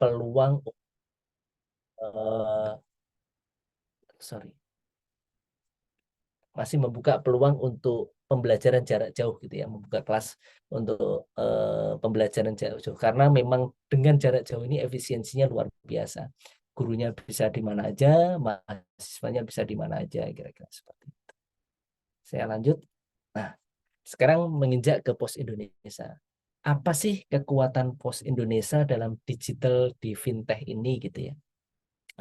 peluang sorry masih membuka peluang untuk pembelajaran jarak jauh gitu ya, membuka kelas untuk pembelajaran jarak jauh karena memang dengan jarak jauh ini efisiensinya luar biasa. Gurunya bisa di mana aja, mahasiswanya bisa di mana aja, kira-kira seperti itu. Saya lanjut. Nah, sekarang menginjak ke Pos Indonesia. Apa sih kekuatan Pos Indonesia dalam digital di fintech ini gitu ya?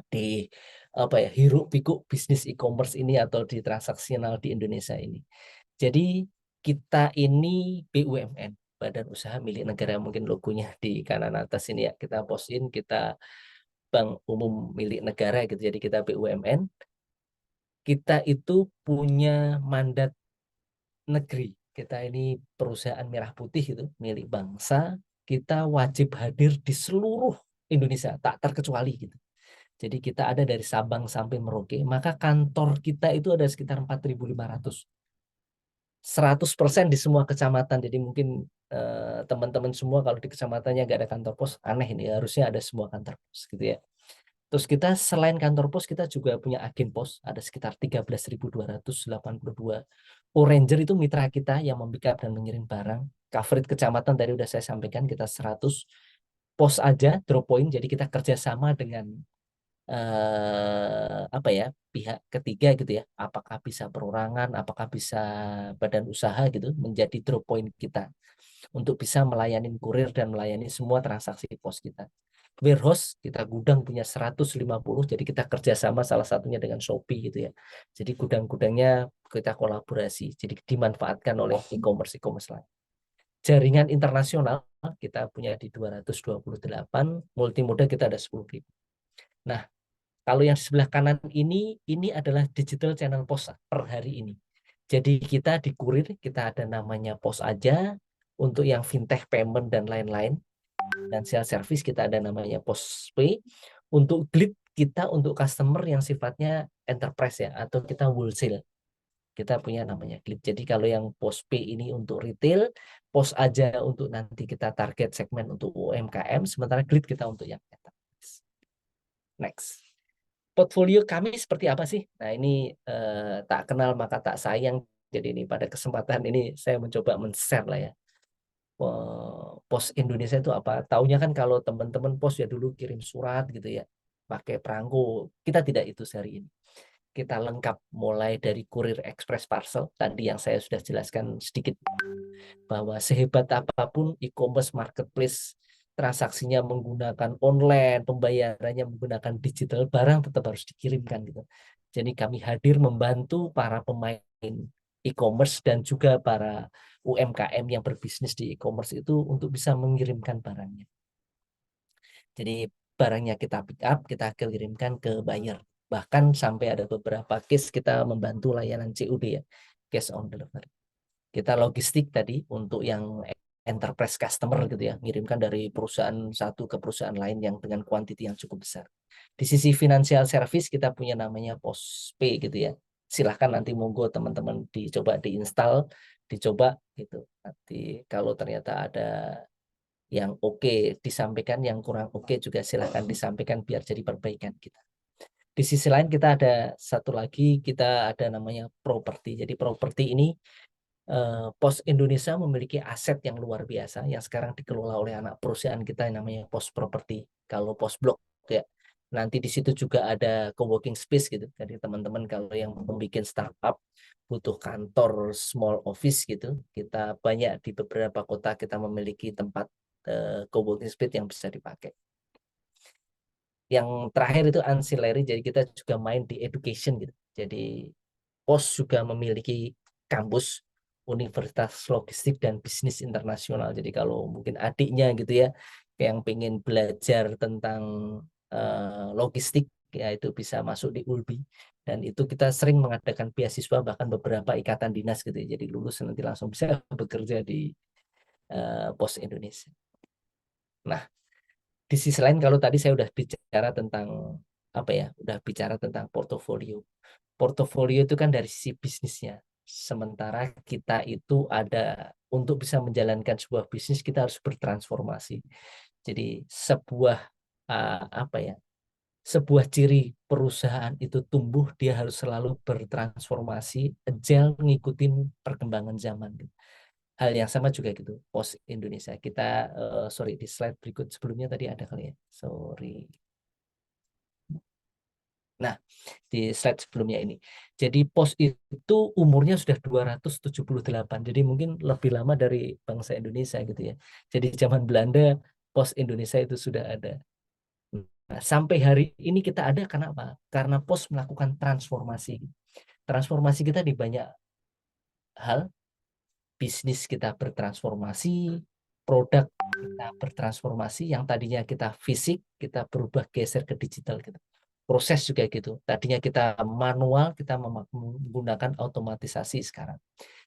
Di apa ya, hiruk pikuk bisnis e-commerce ini atau di transaksional di Indonesia ini. Jadi kita ini BUMN, Badan Usaha Milik Negara, mungkin logonya di kanan atas ini ya, kita postin kita Bank Umum Milik Negara gitu. Jadi kita BUMN, kita itu punya mandat negeri. Kita ini perusahaan merah putih itu milik bangsa, kita wajib hadir di seluruh Indonesia, tak terkecuali gitu. Jadi kita ada dari Sabang sampai Merauke, maka kantor kita itu ada sekitar 4.500. 100% di semua kecamatan. Jadi mungkin teman-teman semua kalau di kecamatannya nggak ada kantor pos, aneh ini, harusnya ada semua kantor pos gitu ya. Terus kita selain kantor pos, kita juga punya agen pos, ada sekitar 13.282. Oranger itu mitra kita yang membackup dan mengirim barang. Coverage kecamatan tadi udah saya sampaikan, kita 100. Pos aja, drop point, jadi kita kerjasama dengan apa ya, pihak ketiga gitu ya, apakah bisa perorangan, apakah bisa badan usaha gitu, menjadi drop point kita untuk bisa melayani kurir dan melayani semua transaksi pos kita. Warehouse kita gudang punya 150, jadi kita kerjasama salah satunya dengan Shopee gitu ya, jadi gudang-gudangnya kita kolaborasi, jadi dimanfaatkan oleh e-commerce lain. Jaringan internasional kita punya di 228, multimoda kita ada 10.000. Nah, kalau yang di sebelah kanan ini adalah digital channel pos per hari ini. Jadi kita di kurir, kita ada namanya pos aja, untuk yang fintech payment dan lain-lain. Dan sales service kita ada namanya pos pay. Untuk lead kita untuk customer yang sifatnya enterprise ya, atau kita wholesale. Kita punya namanya lead. Jadi kalau yang pos pay ini untuk retail, pos aja untuk nanti kita target segmen untuk UMKM, sementara lead kita untuk yang enterprise. Next. Portfolio kami seperti apa sih? Nah, ini tak kenal maka tak sayang. Jadi ini pada kesempatan ini saya mencoba men-share lah ya. Pos Indonesia itu apa? Taunya kan kalau teman-teman pos ya dulu kirim surat gitu ya, pakai perangko. Kita tidak itu sehari ini. Kita lengkap mulai dari kurir ekspres parcel tadi yang saya sudah jelaskan sedikit, bahwa sehebat apapun e-commerce marketplace, transaksinya menggunakan online, pembayarannya menggunakan digital, barang tetap harus dikirimkan gitu. Jadi kami hadir membantu para pemain e-commerce dan juga para UMKM yang berbisnis di e-commerce itu untuk bisa mengirimkan barangnya. Jadi barangnya kita pick up, kita kirimkan ke buyer. Bahkan sampai ada beberapa case kita membantu layanan COD ya, cash on delivery. Kita logistik tadi untuk yang enterprise customer gitu ya, ngirimkan dari perusahaan satu ke perusahaan lain yang dengan kuantiti yang cukup besar. Di sisi financial service kita punya namanya PosPay gitu ya. Silahkan nanti monggo teman-teman dicoba diinstal, dicoba gitu. Nanti kalau ternyata ada yang oke disampaikan, yang kurang oke juga silahkan disampaikan biar jadi perbaikan kita. Di sisi lain kita ada satu lagi, kita ada namanya properti. Jadi properti ini Pos Indonesia memiliki aset yang luar biasa yang sekarang dikelola oleh anak perusahaan kita yang namanya Pos Property. Kalau Pos Blok ya, nanti di situ juga ada co-working space gitu. Jadi teman-teman kalau yang membuat startup butuh kantor small office gitu, kita banyak di beberapa kota kita memiliki tempat co-working space yang bisa dipakai. Yang terakhir itu ancillary, jadi kita juga main di education gitu. Jadi Pos juga memiliki kampus Universitas Logistik dan Bisnis Internasional. Jadi kalau mungkin adiknya gitu ya, yang pengen belajar tentang logistik, ya itu bisa masuk di ULBI. Dan itu kita sering mengadakan beasiswa, bahkan beberapa ikatan dinas gitu ya. Jadi lulus nanti langsung bisa bekerja di Pos Indonesia. Nah, di sisi lain kalau tadi saya udah bicara tentang apa ya, udah bicara tentang portofolio. Portofolio itu kan dari sisi bisnisnya. Sementara kita itu ada untuk bisa menjalankan sebuah bisnis kita harus bertransformasi. Jadi sebuah apa ya, sebuah ciri perusahaan itu tumbuh, dia harus selalu bertransformasi, agile, ngikutin perkembangan zaman gitu. Hal yang sama juga gitu, Pos Indonesia. Kita, sorry, di slide berikut sebelumnya tadi ada kali ya. Sorry. Nah, di slide sebelumnya ini. Jadi Pos itu umurnya sudah 278. Jadi mungkin lebih lama dari bangsa Indonesia gitu ya. Jadi zaman Belanda, Pos Indonesia itu sudah ada. Nah, sampai hari ini kita ada karena apa? Karena Pos melakukan transformasi. Transformasi kita di banyak hal, bisnis kita bertransformasi, produk kita bertransformasi, yang tadinya kita fisik, kita berubah geser ke digital gitu. Proses juga gitu. Tadinya kita manual, kita menggunakan otomatisasi sekarang.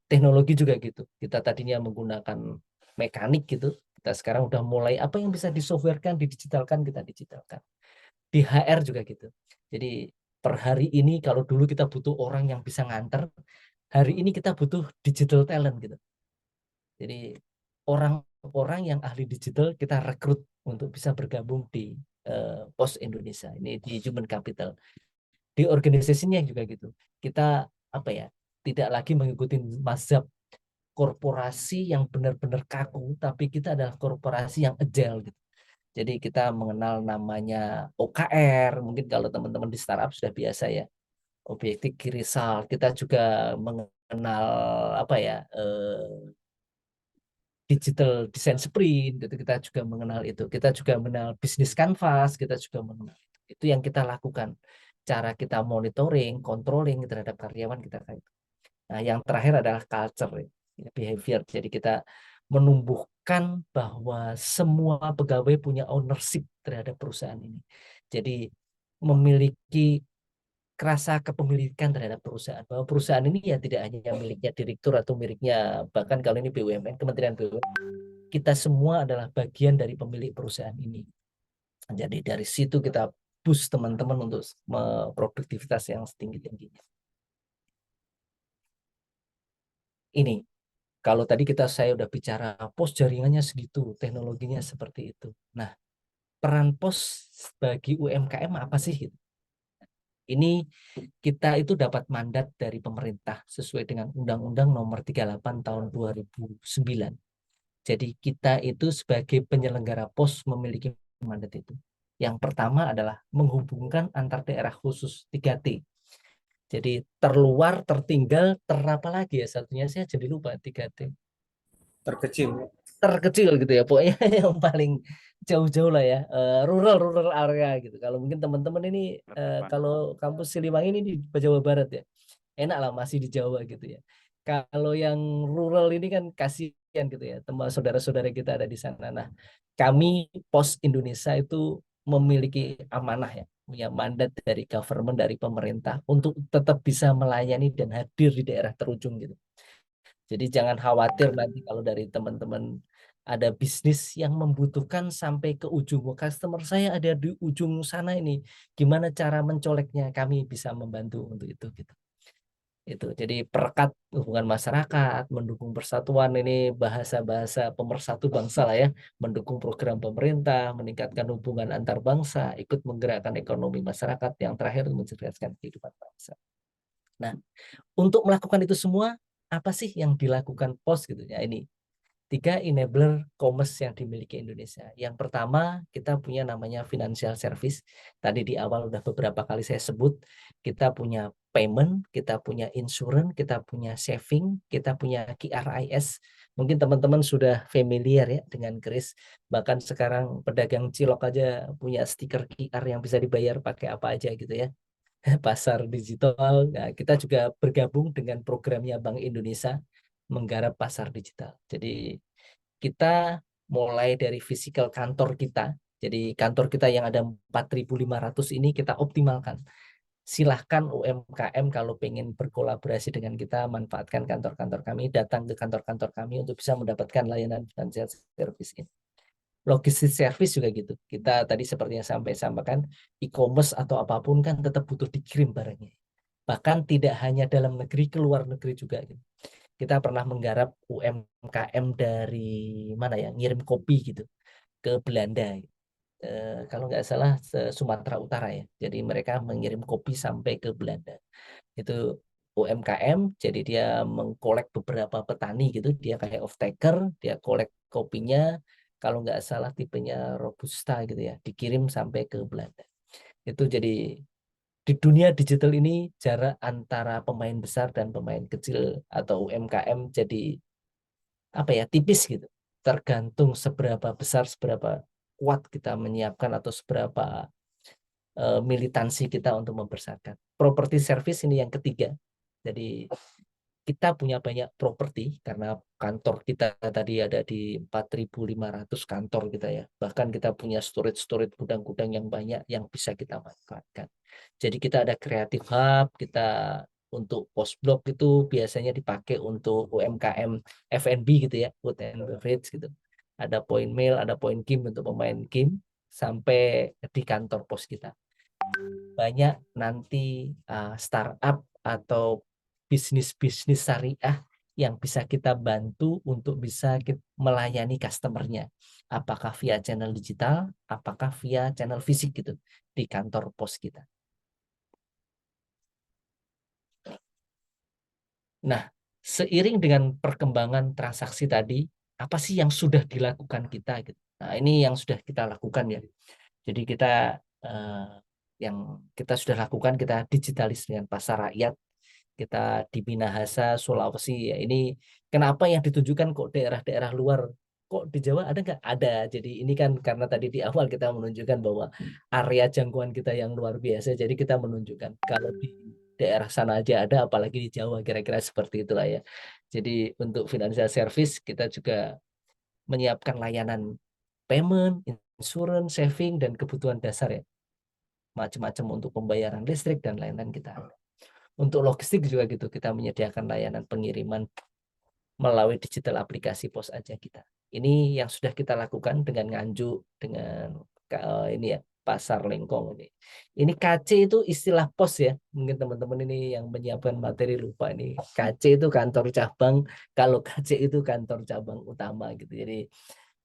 Teknologi juga gitu. Kita tadinya menggunakan mekanik gitu. Kita sekarang udah mulai apa yang bisa disoftwarekan, didigitalkan, kita digitalkan. Di HR juga gitu. Jadi per hari ini kalau dulu kita butuh orang yang bisa nganter, hari ini kita butuh digital talent gitu. Jadi orang-orang yang ahli digital kita rekrut untuk bisa bergabung di Pos Indonesia. Ini di human capital. Di organisasinya juga gitu. Kita apa ya? Tidak lagi mengikuti mazhab korporasi yang benar-benar kaku, tapi kita adalah korporasi yang agile gitu. Jadi kita mengenal namanya OKR, mungkin kalau teman-teman di startup sudah biasa ya, objektif key result. Kita juga mengenal apa ya, digital design sprint, gitu. Kita juga mengenal itu. Kita juga mengenal bisnis canvas, kita juga mengenal itu. Itu yang kita lakukan. Cara kita monitoring, controlling terhadap karyawan kita kayak itu. Nah, yang terakhir adalah culture, ya, behavior. Jadi kita menumbuhkan bahwa semua pegawai punya ownership terhadap perusahaan ini. Jadi memiliki rasa kepemilikan terhadap perusahaan. Bahwa perusahaan ini ya tidak hanya miliknya direktur atau miliknya, bahkan kalau ini BUMN, Kementerian BUMN, kita semua adalah bagian dari pemilik perusahaan ini. Jadi dari situ kita boost teman-teman untuk produktivitas yang setinggi-tingginya. Ini kalau tadi saya udah bicara pos jaringannya segitu, teknologinya seperti itu. Nah, peran pos bagi UMKM apa sih? Ini kita itu dapat mandat dari pemerintah sesuai dengan Undang-Undang Nomor 38 Tahun 2009. Jadi kita itu sebagai penyelenggara pos memiliki mandat itu. Yang pertama adalah menghubungkan antar daerah khusus 3T. Jadi terluar, tertinggal, terapa lagi ya satunya, saya jadi lupa 3T. Terkecil. Terkecil gitu ya, pokoknya yang paling jauh-jauh lah ya, rural area gitu. Kalau mungkin teman-teman ini, kalau kampus Siliwangi ini di Jawa Barat ya, enak lah masih di Jawa gitu ya. Kalau yang rural ini kan kasihan gitu ya, teman saudara-saudara kita ada di sana. Nah, kami Pos Indonesia itu memiliki amanah ya, punya mandat dari government, dari pemerintah untuk tetap bisa melayani dan hadir di daerah terujung gitu. Jadi jangan khawatir nanti kalau dari teman-teman ada bisnis yang membutuhkan sampai ke ujung. "Oh, customer saya ada di ujung sana ini. Gimana cara mencoleknya?" Kami bisa membantu untuk itu gitu. Itu. Jadi perekat hubungan masyarakat, mendukung persatuan, ini bahasa-bahasa pemersatu bangsa lah ya, mendukung program pemerintah, meningkatkan hubungan antar bangsa, ikut menggerakkan ekonomi masyarakat, yang terakhir mencerdaskan kehidupan bangsa. Nah, untuk melakukan itu semua, apa sih yang dilakukan POS gitu ya? Ini 3 enabler commerce yang dimiliki Indonesia. Yang pertama, kita punya namanya financial service. Tadi di awal udah beberapa kali saya sebut, kita punya payment, kita punya insurance, kita punya saving, kita punya QRIS. Mungkin teman-teman sudah familiar ya dengan Kris. Bahkan sekarang pedagang cilok aja punya stiker QR yang bisa dibayar pakai apa aja gitu ya. Pasar digital. Nah, kita juga bergabung dengan programnya Bank Indonesia menggarap pasar digital. Jadi kita mulai dari fisikal kantor kita. Jadi kantor kita yang ada 4.500 ini kita optimalkan. Silahkan UMKM kalau pengen berkolaborasi dengan kita, manfaatkan kantor-kantor kami, datang ke kantor-kantor kami untuk bisa mendapatkan layanan financial service ini. Logistik service juga gitu. Kita tadi seperti yang sampai sampaikan, e-commerce atau apapun kan tetap butuh dikirim barangnya. Bahkan tidak hanya dalam negeri, ke luar negeri juga gitu. Kita pernah menggarap UMKM dari mana ya, ngirim kopi gitu ke Belanda. kalau nggak salah Sumatera Utara ya. Jadi mereka mengirim kopi sampai ke Belanda. Itu UMKM, jadi dia mengkolek beberapa petani gitu, dia kayak off taker, dia kolek kopinya, kalau nggak salah tipenya Robusta gitu ya, dikirim sampai ke Belanda. Itu jadi di dunia digital ini jarak antara pemain besar dan pemain kecil atau UMKM jadi apa ya, tipis gitu. Tergantung seberapa besar, seberapa kuat kita menyiapkan atau seberapa militansi kita untuk mempersatukan. Property service ini yang ketiga. Jadi kita punya banyak properti karena kantor kita tadi ada di 4.500 kantor kita ya. Bahkan kita punya storage gudang-gudang yang banyak yang bisa kita manfaatkan. Jadi kita ada creative hub, kita untuk post blok itu biasanya dipakai untuk UMKM F&B gitu ya, food and beverage gitu. Ada point mail, ada point game untuk pemain game sampai di kantor pos kita. Banyak nanti startup atau bisnis-bisnis syariah yang bisa kita bantu untuk bisa melayani customernya. Apakah via channel digital, apakah via channel fisik gitu di kantor pos kita. Nah, seiring dengan perkembangan transaksi tadi, apa sih yang sudah dilakukan kita gitu. Nah, ini yang sudah kita lakukan ya. Jadi kita yang kita sudah lakukan, kita digitalis dengan pasar rakyat, kita di Minahasa, Sulawesi ya. Ini kenapa yang ditunjukkan kok daerah-daerah luar, kok di Jawa ada nggak? Ada. Jadi ini kan karena tadi di awal kita menunjukkan bahwa area jangkauan kita yang luar biasa. Jadi kita menunjukkan kalau di daerah sana aja ada, apalagi di Jawa, kira-kira seperti itulah ya. Jadi untuk financial service kita juga menyiapkan layanan payment, insurance, saving, dan kebutuhan dasar ya. Macam-macam untuk pembayaran listrik dan lain-lain kita ada. Untuk logistik juga gitu, kita menyediakan layanan pengiriman melalui digital aplikasi pos aja kita. Ini yang sudah kita lakukan dengan Nganjuk, dengan ini ya, Pasar Lengkong ini. Ini KC itu istilah pos ya. Mungkin teman-teman ini yang menyiapkan materi lupa ini. KC itu kantor cabang, kalau KC itu kantor cabang utama gitu. Jadi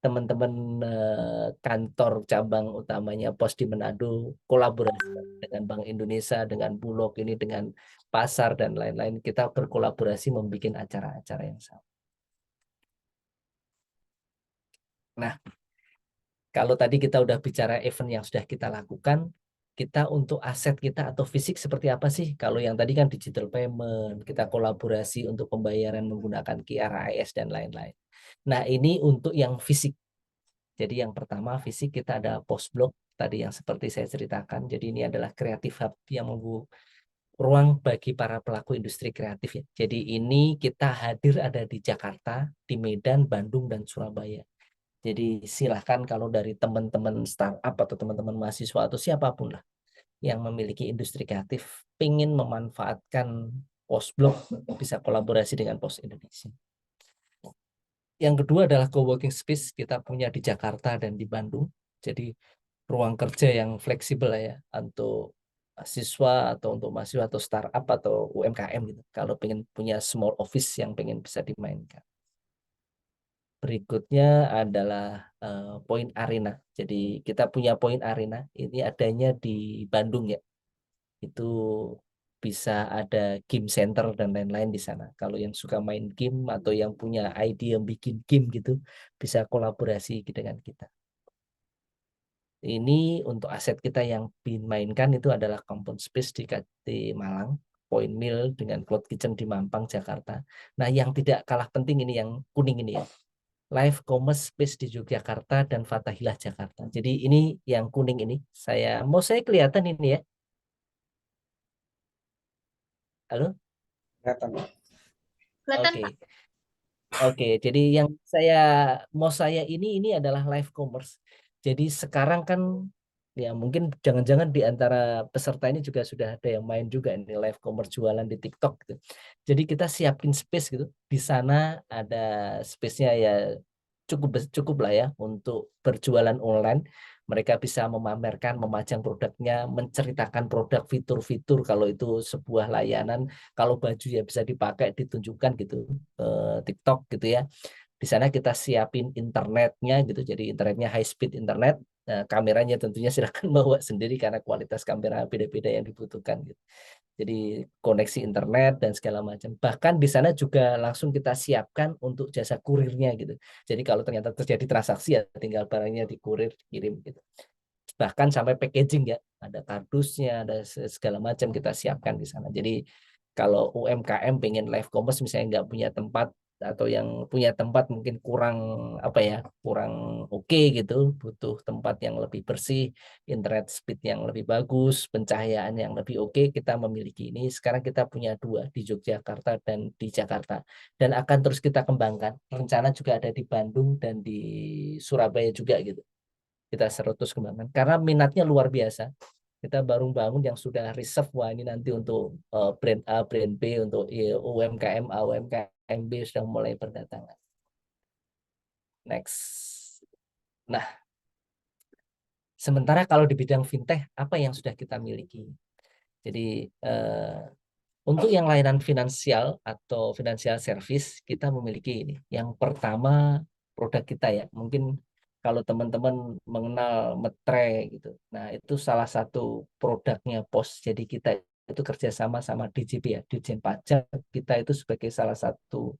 teman-teman kantor cabang utamanya pos di Manado kolaborasi dengan Bank Indonesia, dengan Bulog ini, dengan pasar dan lain-lain. Kita berkolaborasi membuat acara-acara yang sama. Nah, kalau tadi kita udah bicara event yang sudah kita lakukan, kita untuk aset kita atau fisik seperti apa sih? Kalau yang tadi kan digital payment, kita kolaborasi untuk pembayaran menggunakan QRIS dan lain-lain. Nah, ini untuk yang fisik. Jadi yang pertama fisik kita ada post blok tadi yang seperti saya ceritakan. Jadi ini adalah creative hub yang membuka ruang bagi para pelaku industri kreatif ya. Jadi ini kita hadir ada di Jakarta, di Medan, Bandung, dan Surabaya. Jadi silahkan kalau dari teman-teman startup atau teman-teman mahasiswa atau siapapun lah yang memiliki industri kreatif ingin memanfaatkan post blok bisa kolaborasi dengan Pos Indonesia. Yang kedua adalah co-working space kita punya di Jakarta dan di Bandung. Jadi ruang kerja yang fleksibel ya untuk siswa atau untuk mahasiswa atau startup atau UMKM gitu. Kalau pengen punya small office yang pengen bisa dimainkan. Berikutnya adalah Point Arena. Jadi kita punya Point Arena. Ini adanya di Bandung ya. Itu bisa ada game center dan lain-lain di sana. Kalau yang suka main game atau yang punya ide yang bikin game gitu, bisa kolaborasi dengan kita. Ini untuk aset kita yang dimainkan itu adalah Compound Space di Malang, Point Mill dengan Cloud Kitchen di Mampang, Jakarta. Nah, yang tidak kalah penting ini yang kuning ini ya. Live Commerce Space di Yogyakarta dan Fathahilah Jakarta. Jadi ini yang kuning ini. Saya kelihatan ini ya. Halo? Kelihatan. Oke. Oke, jadi yang saya ini adalah live commerce. Jadi sekarang kan ya mungkin jangan-jangan di antara peserta ini juga sudah ada yang main juga ini live commerce jualan di TikTok gitu. Jadi kita siapin space gitu. Di sana ada space-nya ya cukup cukup lah ya untuk berjualan online. Mereka bisa memamerkan, memajang produknya, menceritakan produk fitur-fitur kalau itu sebuah layanan, kalau baju ya bisa dipakai, ditunjukkan gitu TikTok gitu ya. Di sana kita siapin internetnya gitu, jadi internetnya high speed internet. Nah, kameranya tentunya silakan bawa sendiri karena kualitas kamera beda-beda yang dibutuhkan gitu. Jadi koneksi internet dan segala macam. Bahkan di sana juga langsung kita siapkan untuk jasa kurirnya gitu. Jadi kalau ternyata terjadi transaksi ya tinggal barangnya dikurir, kirim gitu. Bahkan sampai packaging ya, ada kardusnya, ada segala macam kita siapkan di sana. Jadi kalau UMKM pengen live commerce misalnya nggak punya tempat atau yang punya tempat mungkin kurang apa ya, kurang oke gitu, butuh tempat yang lebih bersih, internet speed yang lebih bagus, pencahayaan yang lebih oke, kita memiliki ini. Sekarang kita punya dua di Yogyakarta dan di Jakarta dan akan terus kita kembangkan. Rencana juga ada di Bandung dan di Surabaya juga gitu, kita serutus kembangkan karena minatnya luar biasa. Kita baru bangun yang sudah reserve, wah ini nanti untuk brand A, brand B, untuk UMKM A, UMKM B sudah mulai berdatangan. Next. Nah, sementara kalau di bidang fintech, apa yang sudah kita miliki? Jadi untuk yang layanan finansial atau financial service, kita memiliki ini. Yang pertama, produk kita ya. Mungkin kalau teman-teman mengenal Metre gitu. Nah, itu salah satu produknya POS. Jadi kita itu kerjasama sama DJP ya, Dirjen Pajak. Kita itu sebagai salah satu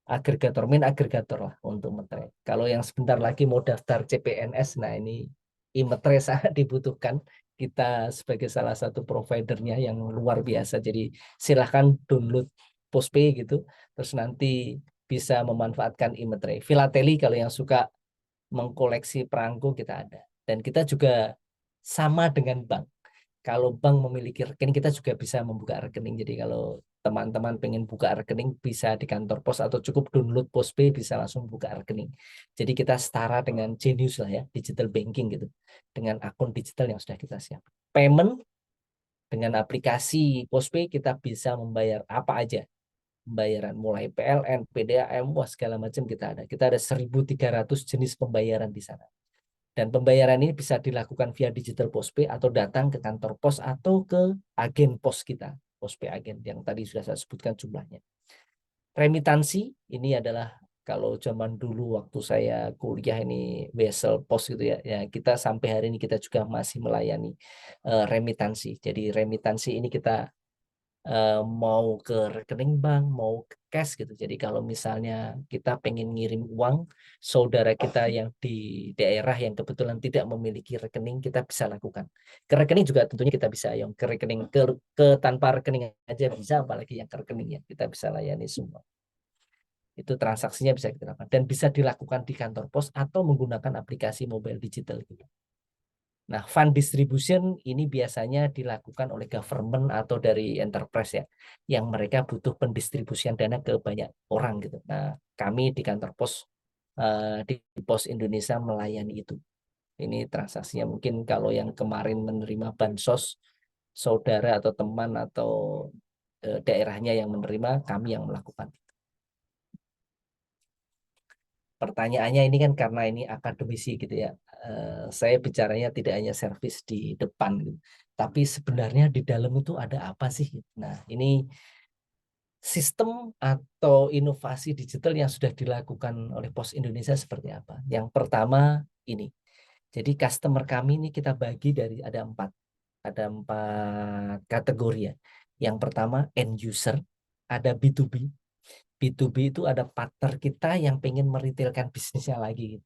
agregator, main agregator lah untuk Metre. Kalau yang sebentar lagi mau daftar CPNS, nah ini iMetre sangat dibutuhkan. Kita sebagai salah satu providernya yang luar biasa. Jadi silahkan download Postpay gitu, terus nanti bisa memanfaatkan iMetre. Filateli kalau yang suka mengkoleksi perangko kita ada. Dan kita juga sama dengan bank. Kalau bank memiliki rekening, kita juga bisa membuka rekening. Jadi kalau teman-teman pengen buka rekening, bisa di kantor pos atau cukup download Postpay, bisa langsung buka rekening. Jadi kita setara dengan Genius lah ya, digital banking gitu. Dengan akun digital yang sudah kita siap. Payment, dengan aplikasi Postpay kita bisa membayar apa aja. Pembayaran mulai PLN, PDAM, wah segala macam kita ada. Kita ada 1.300 jenis pembayaran di sana. Dan pembayaran ini bisa dilakukan via digital Postpay atau datang ke kantor pos atau ke agen pos kita, Postpay agen yang tadi sudah saya sebutkan jumlahnya. Remitansi ini adalah kalau zaman dulu waktu saya kuliah ini Wesel Pos gitu ya, ya kita sampai hari ini kita juga masih melayani remitansi. Jadi remitansi ini kita mau ke rekening bank, mau ke cash gitu. Jadi kalau misalnya kita pengen ngirim uang, saudara kita yang di daerah yang kebetulan tidak memiliki rekening, kita bisa lakukan. Ke rekening juga tentunya kita bisa, yang ke rekening ke tanpa rekening aja bisa, apalagi yang ke rekening ya kita bisa layani semua. Itu transaksinya bisa kita lakukan dan bisa dilakukan di kantor pos atau menggunakan aplikasi mobile digital gitu. Nah, fund distribution ini biasanya dilakukan oleh government atau dari enterprise ya, yang mereka butuh pendistribusian dana ke banyak orang gitu. Nah, kami di kantor pos di Pos Indonesia melayani itu. Ini transaksinya mungkin kalau yang kemarin menerima bansos, saudara atau teman atau daerahnya yang menerima, kami yang melakukan. Pertanyaannya ini kan karena ini akademisi gitu ya. Saya bicaranya tidak hanya servis di depan gitu. Tapi sebenarnya di dalam itu ada apa sih? Nah, ini sistem atau inovasi digital yang sudah dilakukan oleh Pos Indonesia seperti apa? Yang pertama ini. Jadi customer kami ini kita bagi dari ada empat kategori ya. Yang pertama end user, ada B2B. B2B itu ada partner kita yang pengen meretailkan bisnisnya lagi.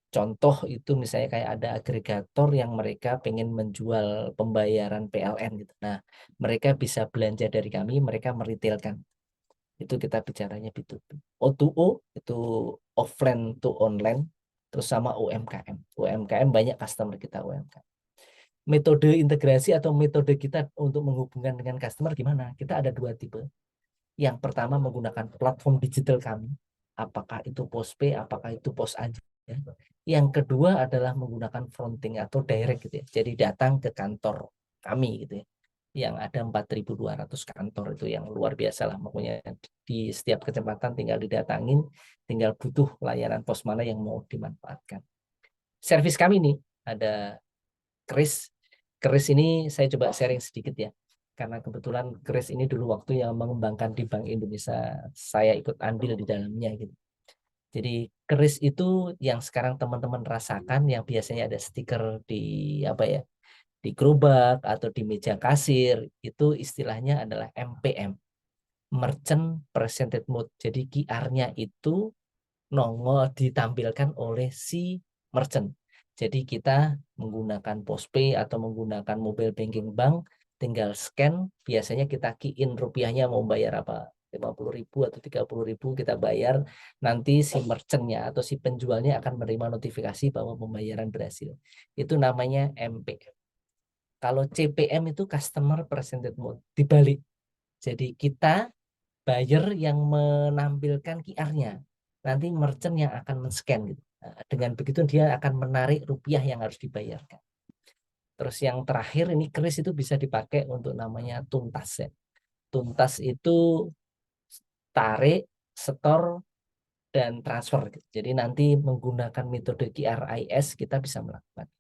Contoh itu misalnya kayak ada agregator yang mereka pengen menjual pembayaran PLN gitu. Nah, mereka bisa belanja dari kami, mereka meretailkan. Itu kita bicaranya B2B. O2O itu offline to online, terus sama UMKM. UMKM banyak customer kita UMKM. Metode integrasi atau metode kita untuk menghubungkan dengan customer gimana? Kita ada dua tipe. Yang pertama menggunakan platform digital kami, apakah itu Postpay, apakah itu Pos aja. Yang kedua adalah menggunakan fronting atau direct gitu ya. Jadi datang ke kantor kami gitu ya. Yang ada 4.200 kantor itu yang luar biasa lah. Makanya di setiap kecepatan tinggal didatangin, tinggal butuh layanan pos mana yang mau dimanfaatkan. Servis kami nih ada Kris. Kris ini saya coba sharing sedikit ya. Karena kebetulan Kris ini dulu waktu yang mengembangkan di Bank Indonesia, saya ikut andil di dalamnya gitu. Jadi Keris itu yang sekarang teman-teman rasakan, yang biasanya ada stiker di apa ya, di gerobak atau di meja kasir, itu istilahnya adalah MPM, Merchant Presented Mode. Jadi QR-nya itu nongol ditampilkan oleh si merchant. Jadi kita menggunakan PosPay atau menggunakan mobile banking bank, tinggal scan, biasanya kita key in rupiahnya mau bayar apa, 50.000 atau 30.000 kita bayar, nanti si merchantnya atau si penjualnya akan menerima notifikasi bahwa pembayaran berhasil. Itu namanya MPM. Kalau CPM itu Customer Presented Mode, dibalik. Jadi kita buyer yang menampilkan QR-nya. Nanti merchant yang akan men-scan gitu. Nah, dengan begitu dia akan menarik rupiah yang harus dibayarkan. Terus yang terakhir ini kris itu bisa dipakai untuk namanya tuntas ya. Tuntas itu tarik, setor, dan transfer gitu. Jadi nanti menggunakan metode QRIS kita bisa melakukan.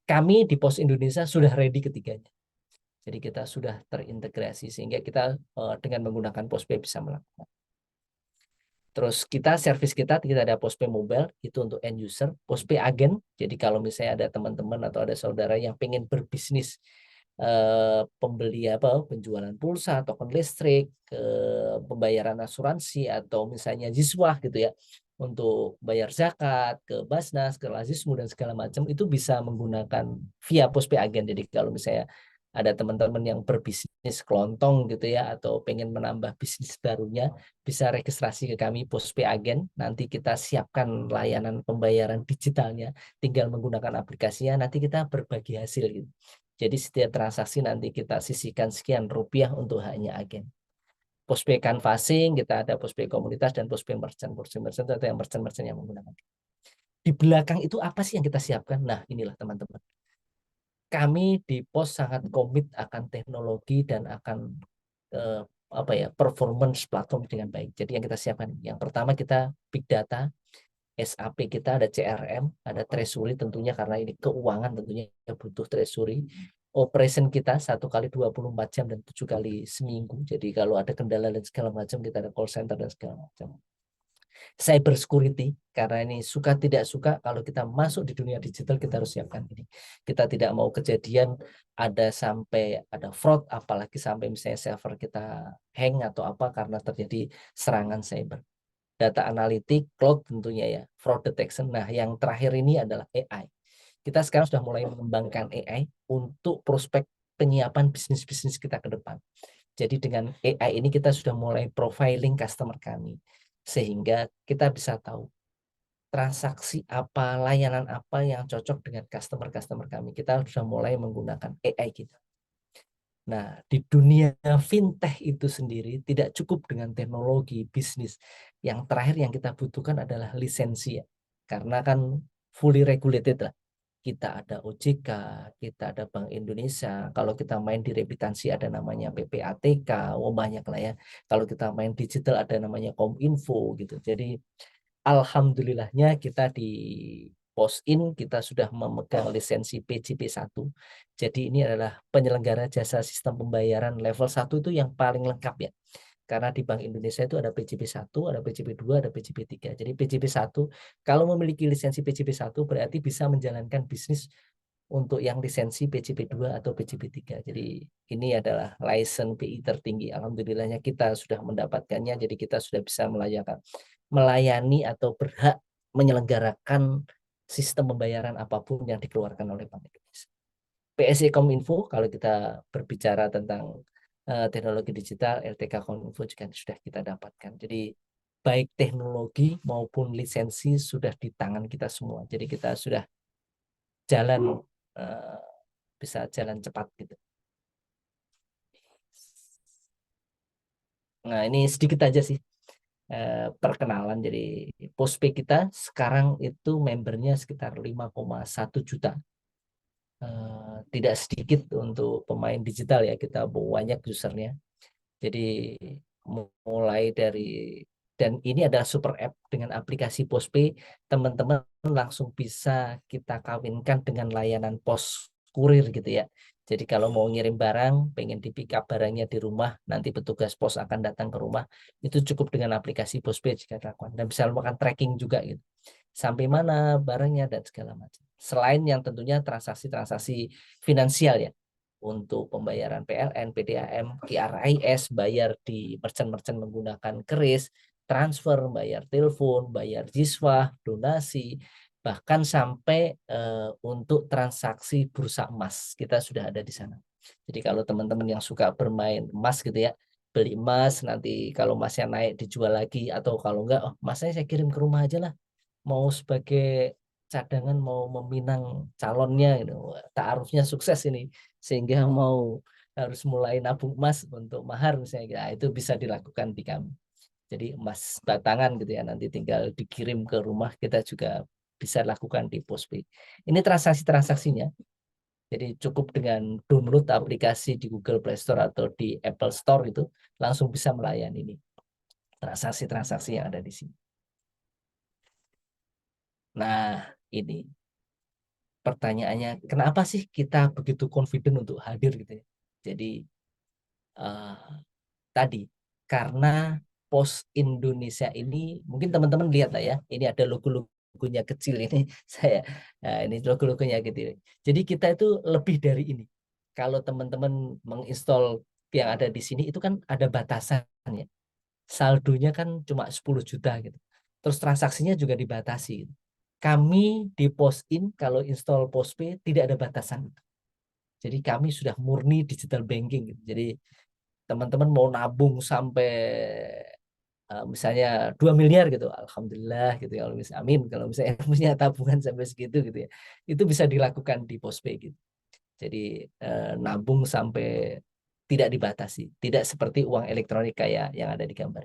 Kami di Pos Indonesia sudah ready ketiganya. Jadi kita sudah terintegrasi sehingga kita dengan menggunakan PosPay bisa melakukan. Terus kita service kita ada postpay mobile itu untuk end user, postpay agen. Jadi kalau misalnya ada teman-teman atau ada saudara yang pengen berbisnis pembeli apa penjualan pulsa, token listrik, pembayaran asuransi atau misalnya jiswah gitu ya, untuk bayar zakat ke Basnas, ke Lazismu dan segala macam itu bisa menggunakan via postpay agen. Jadi kalau misalnya ada teman-teman yang berbisnis kelontong gitu ya atau pengen menambah bisnis barunya, bisa registrasi ke kami Postpay Agen. Nanti kita siapkan layanan pembayaran digitalnya, tinggal menggunakan aplikasinya, nanti kita berbagi hasil gitu. Jadi setiap transaksi nanti kita sisihkan sekian rupiah untuk haknya agen. Postpay canvassing, kita ada Postpay komunitas dan Postpay merchant. Postpay merchant itu ada yang merchant yang menggunakan. Di belakang itu apa sih yang kita siapkan? Nah, inilah teman-teman. Kami di Pos sangat komit akan teknologi dan akan apa ya, performance platform dengan baik. Jadi yang kita siapkan, yang pertama kita big data, SAP kita ada CRM, ada treasury tentunya karena ini keuangan tentunya butuh treasury. Operation kita 1 kali 24 jam dan 7 kali seminggu. Jadi kalau ada kendala dan segala macam kita ada call center dan segala macam. Cyber security, karena ini suka tidak suka kalau kita masuk di dunia digital kita harus siapkan ini. Kita tidak mau kejadian ada sampai ada fraud, apalagi sampai misalnya server kita hang atau apa karena terjadi serangan cyber. Data analitik, cloud tentunya ya, fraud detection. Nah, yang terakhir ini adalah AI. Kita sekarang sudah mulai mengembangkan AI untuk prospek penyiapan bisnis-bisnis kita ke depan. Jadi dengan AI ini kita sudah mulai profiling customer kami. Sehingga kita bisa tahu transaksi apa, layanan apa yang cocok dengan customer-customer kami. Kita sudah mulai menggunakan AI kita. Nah, di dunia fintech itu sendiri tidak cukup dengan teknologi bisnis. Yang terakhir yang kita butuhkan adalah lisensi ya. Karena kan fully regulated lah. Kita ada OJK, kita ada Bank Indonesia. Kalau kita main di remitansi ada namanya PPATK, banyak lah ya. Kalau kita main digital ada namanya Kominfo gitu. Jadi alhamdulillahnya kita di Posin kita sudah memegang lisensi PJP1. Jadi ini adalah penyelenggara jasa sistem pembayaran level 1 itu yang paling lengkap ya. Karena di Bank Indonesia itu ada PJP1, ada PJP2, ada PJP3. Jadi PJP1 kalau memiliki lisensi PJP1 berarti bisa menjalankan bisnis untuk yang lisensi PJP2 atau PJP3. Jadi ini adalah license BI tertinggi. Alhamdulillahnya kita sudah mendapatkannya. Jadi kita sudah bisa melayani atau berhak menyelenggarakan sistem pembayaran apapun yang dikeluarkan oleh Bank Indonesia. PSE Kominfo kalau kita berbicara tentang teknologi digital, LTK Kominfo juga sudah kita dapatkan. Jadi baik teknologi maupun lisensi sudah di tangan kita semua. Jadi kita sudah jalan uh, bisa jalan cepat gitu. Nah ini sedikit aja sih perkenalan. Jadi Postpay kita sekarang itu membernya sekitar 5,1 juta. Tidak sedikit untuk pemain digital ya, kita banyak usernya. Jadi mulai dari, dan ini adalah super app dengan aplikasi Postpay, teman-teman langsung bisa kita kawinkan dengan layanan pos kurir gitu ya. Jadi kalau mau ngirim barang, pengen di pick up barangnya di rumah, nanti petugas pos akan datang ke rumah, itu cukup dengan aplikasi Postpay jika dilakukan. Dan bisa melakukan tracking juga gitu. Sampai mana barangnya dan segala macam. Selain yang tentunya transaksi-transaksi finansial ya, untuk pembayaran PLN, PDAM, QRIS, bayar di merchant-merchant menggunakan keris, transfer, bayar telepon, bayar jiswah, donasi, bahkan sampai untuk transaksi bursa emas kita sudah ada di sana. Jadi kalau teman-teman yang suka bermain emas gitu ya, beli emas nanti kalau emasnya naik dijual lagi, atau kalau enggak, oh emasnya saya kirim ke rumah aja lah, mau sebagai cadangan, mau meminang calonnya gitu. Taarufnya sukses ini sehingga mau harus mulai nabung emas untuk mahar misalnya, nah, itu bisa dilakukan di kami. Jadi emas batangan gitu ya, nanti tinggal dikirim ke rumah, kita juga bisa lakukan di Postpay. Ini transaksi-transaksinya. Jadi cukup dengan download aplikasi di Google Play Store atau di Apple Store itu langsung bisa melayani ini transaksi-transaksi yang ada di sini. Nah, ini pertanyaannya, kenapa sih kita begitu confident untuk hadir gitu ya? Jadi eh, tadi karena Pos Indonesia ini, mungkin teman-teman lihat lah ya, ini ada logo-logonya kecil ini saya, nah, ini logo-logonya gitu. Jadi kita itu lebih dari ini. Kalau teman-teman menginstall yang ada di sini itu kan ada batasan ya. Saldonya kan cuma 10 juta gitu. Terus transaksinya juga dibatasi gitu. Kami di Posin kalau install Postpay tidak ada batasan. Jadi kami sudah murni digital banking gitu. Jadi teman-teman mau nabung sampai misalnya 2 miliar gitu, alhamdulillah gitu ya, kalau misalnya amin, kalau misalnya punya tabungan sampai segitu gitu ya, itu bisa dilakukan di Postpay gitu. Jadi nabung sampai tidak dibatasi, tidak seperti uang elektronik kayak yang ada di gambar.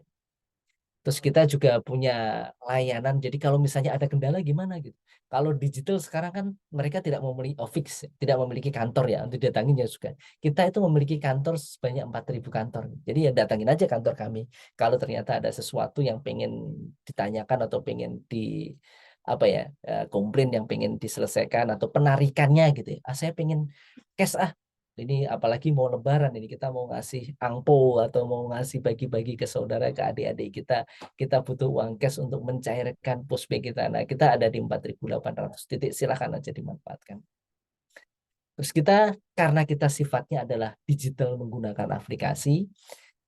Terus kita juga punya layanan. Jadi kalau misalnya ada kendala gimana gitu. Kalau digital sekarang kan mereka tidak memiliki office, tidak memiliki kantor ya untuk datangin ya juga. Kita itu memiliki kantor sebanyak 4.000 kantor. Jadi ya datangin aja kantor kami. Kalau ternyata ada sesuatu yang pengen ditanyakan atau pengen di apa ya, komplain yang pengen diselesaikan atau penarikannya gitu ya. Ah, saya pengen cash ini, apalagi mau lebaran ini, kita mau ngasih angpo atau mau ngasih bagi-bagi ke saudara, ke adik-adik kita butuh uang cash untuk mencairkan Postpay kita. Nah, kita ada di 4.800 titik, silahkan aja dimanfaatkan. Terus kita, karena kita sifatnya adalah digital menggunakan aplikasi,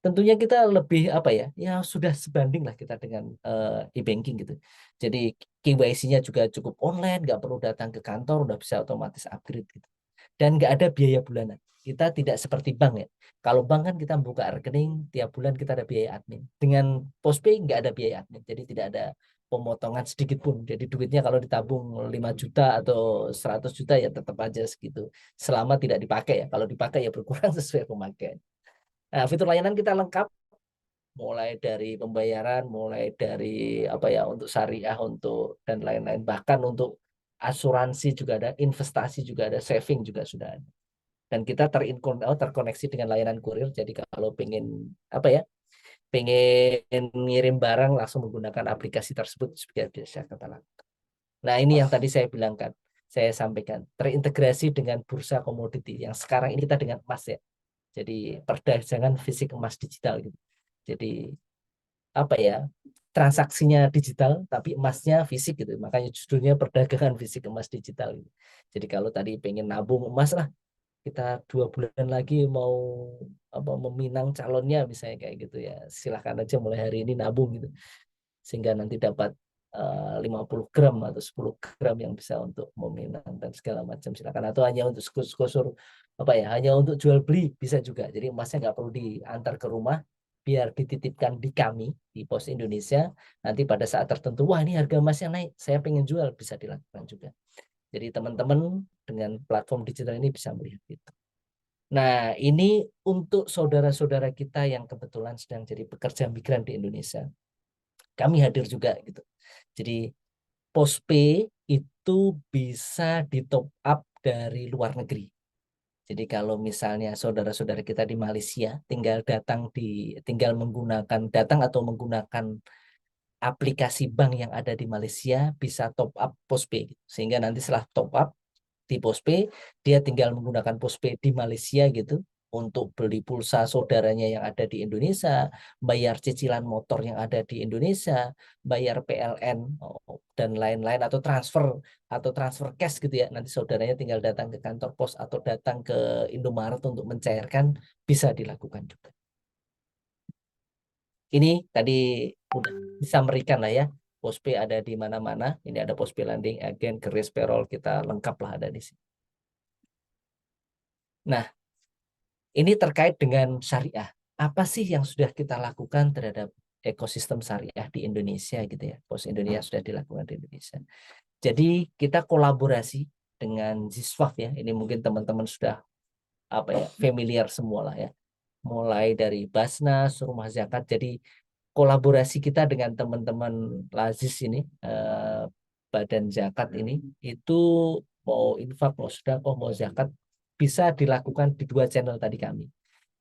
tentunya kita lebih apa ya, ya sudah sebanding lah kita dengan e-banking gitu. Jadi KYC-nya juga cukup online, nggak perlu datang ke kantor, udah bisa otomatis upgrade gitu. Dan nggak ada biaya bulanan. Kita tidak seperti bank ya. Kalau bank kan kita buka rekening, tiap bulan kita ada biaya admin. Dengan Postpay nggak ada biaya admin, jadi tidak ada pemotongan sedikit pun. Jadi duitnya kalau ditabung 5 juta atau 100 juta ya tetap aja segitu. Selama tidak dipakai ya. Kalau dipakai ya berkurang sesuai pemakaian. Nah, fitur layanan kita lengkap, mulai dari pembayaran, mulai dari apa ya, untuk syariah, untuk dan lain-lain, bahkan untuk asuransi juga ada, investasi juga ada, saving juga sudah ada. Dan kita terkoneksi dengan layanan kurir. Jadi kalau pengen apa ya, pengen ngirim barang langsung menggunakan aplikasi tersebut bisa kita lakukan. Nah, ini yang tadi saya bilangkan, saya sampaikan, terintegrasi dengan bursa komoditi yang sekarang ini kita dengan emas ya. Jadi perdagangan fisik emas digital gitu. Jadi apa ya, transaksinya digital tapi emasnya fisik gitu, makanya judulnya perdagangan fisik emas digital gitu. Jadi kalau tadi pengen nabung emas lah, kita 2 bulan lagi mau apa, meminang calonnya misalnya kayak gitu ya, silahkan aja mulai hari ini nabung gitu, sehingga nanti dapat 50 gram atau 10 gram yang bisa untuk meminang dan segala macam, silakan. Atau hanya untuk kusur apa ya, hanya untuk jual beli bisa juga. Jadi emasnya nggak perlu diantar ke rumah, biar dititipkan di kami di Pos Indonesia. Nanti pada saat tertentu, wah ini harga emasnya naik, saya pengen jual, bisa dilakukan juga. Jadi teman-teman dengan platform digital ini bisa melihat itu. Nah, ini untuk saudara-saudara kita yang kebetulan sedang jadi pekerja migran di Indonesia. Kami hadir juga gitu. Jadi Postpay itu bisa di top up dari luar negeri. Jadi kalau misalnya saudara-saudara kita di Malaysia tinggal menggunakan datang atau menggunakan aplikasi bank yang ada di Malaysia, bisa top up Postpay. Sehingga nanti setelah top up di Postpay, dia tinggal menggunakan Postpay di Malaysia gitu untuk beli pulsa saudaranya yang ada di Indonesia, bayar cicilan motor yang ada di Indonesia, bayar PLN dan lain-lain, atau transfer cash gitu ya. Nanti saudaranya tinggal datang ke kantor pos atau datang ke Indomaret untuk mencairkan, bisa dilakukan juga. Ini tadi udah disamerikan lah ya. Postpay ada di mana-mana. Ini ada Postpay Landing, agen, keris, payroll, kita lengkap lah ada di sini. Nah, ini terkait dengan syariah. Apa sih yang sudah kita lakukan terhadap ekosistem syariah di Indonesia gitu ya? Pos Indonesia sudah dilakukan di Indonesia. Jadi kita kolaborasi dengan Ziswaf ya. Ini mungkin teman-teman sudah apa ya, familiar semua lah ya. Mulai dari Basnas, Rumah Zakat. Jadi kolaborasi kita dengan teman-teman Lazis ini, Badan Zakat ini, itu mau infak, mau sedekah, mau zakat, bisa dilakukan di dua channel tadi kami.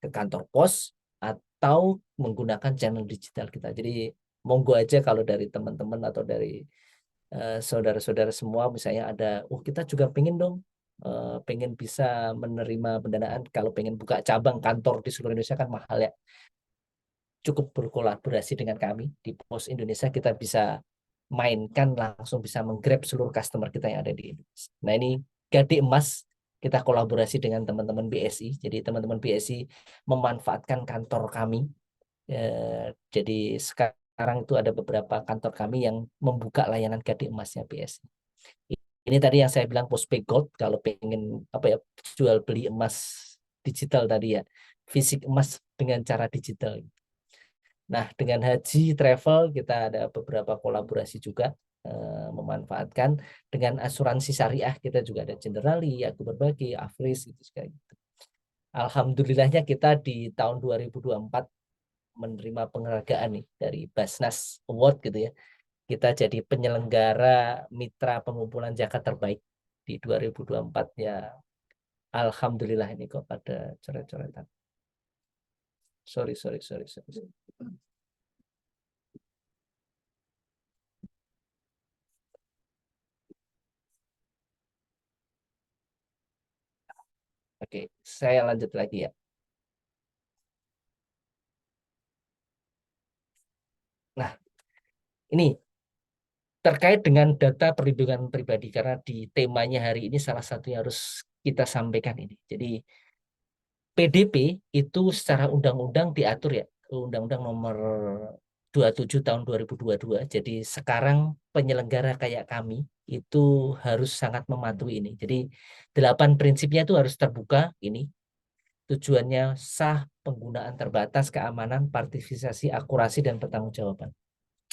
Ke kantor pos atau menggunakan channel digital kita. Jadi monggo aja kalau dari teman-teman atau dari saudara-saudara semua misalnya ada, oh kita juga pengen dong, pengen bisa menerima pendanaan, kalau pengen buka cabang kantor di seluruh Indonesia kan mahal ya, cukup berkolaborasi dengan kami di Pos Indonesia, kita bisa mainkan langsung, bisa menggrab seluruh customer kita yang ada di Indonesia. Nah ini Gade Emas, kita kolaborasi dengan teman-teman BSI. Jadi teman-teman BSI memanfaatkan kantor kami. Jadi sekarang itu ada beberapa kantor kami yang membuka layanan Gade Emasnya BSI. Ini tadi yang saya bilang Postpay Gold, kalau pengen apa ya, jual beli emas digital tadi ya, fisik emas dengan cara digital. Nah, dengan Haji Travel kita ada beberapa kolaborasi juga, memanfaatkan dengan asuransi syariah, kita juga ada Generali, Aku Berbagi, Afris gitu sekali. Alhamdulillahnya kita di tahun 2024 menerima penghargaan nih dari Basnas Award gitu ya. Kita jadi penyelenggara mitra pengumpulan zakat terbaik di 2024 ya. Alhamdulillah, ini kok pada coret-coretan. Sorry. Oke, saya lanjut lagi ya. Nah, ini terkait dengan data perlindungan pribadi, karena di temanya hari ini salah satu yang harus kita sampaikan ini. Jadi PDP itu secara undang-undang diatur ya, Undang-Undang Nomor 27 tahun 2022. Jadi sekarang penyelenggara kayak kami itu harus sangat mematuhi ini. Jadi 8 prinsipnya itu harus terbuka ini. Tujuannya sah, penggunaan terbatas, keamanan, partisipasi, akurasi, dan pertanggungjawaban.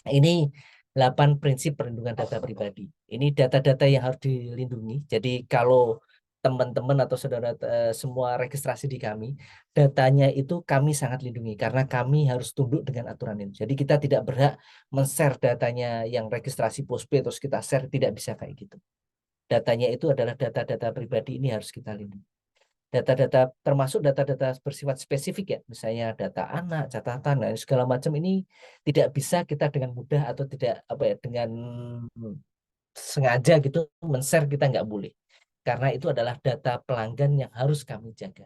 Ini 8 prinsip perlindungan data pribadi. Ini data-data yang harus dilindungi. Jadi kalau teman-teman atau saudara semua registrasi di kami, datanya itu kami sangat lindungi karena kami harus tunduk dengan aturan ini. Jadi kita tidak berhak men-share datanya yang registrasi Postpay terus kita share, tidak bisa kayak gitu. Datanya itu adalah data-data pribadi, ini harus kita lindungi. Data-data termasuk data-data bersifat spesifik ya, misalnya data anak, catatan, dan segala macam ini tidak bisa kita dengan mudah atau tidak apa ya, dengan sengaja gitu men-share, kita nggak boleh. Karena itu adalah data pelanggan yang harus kami jaga.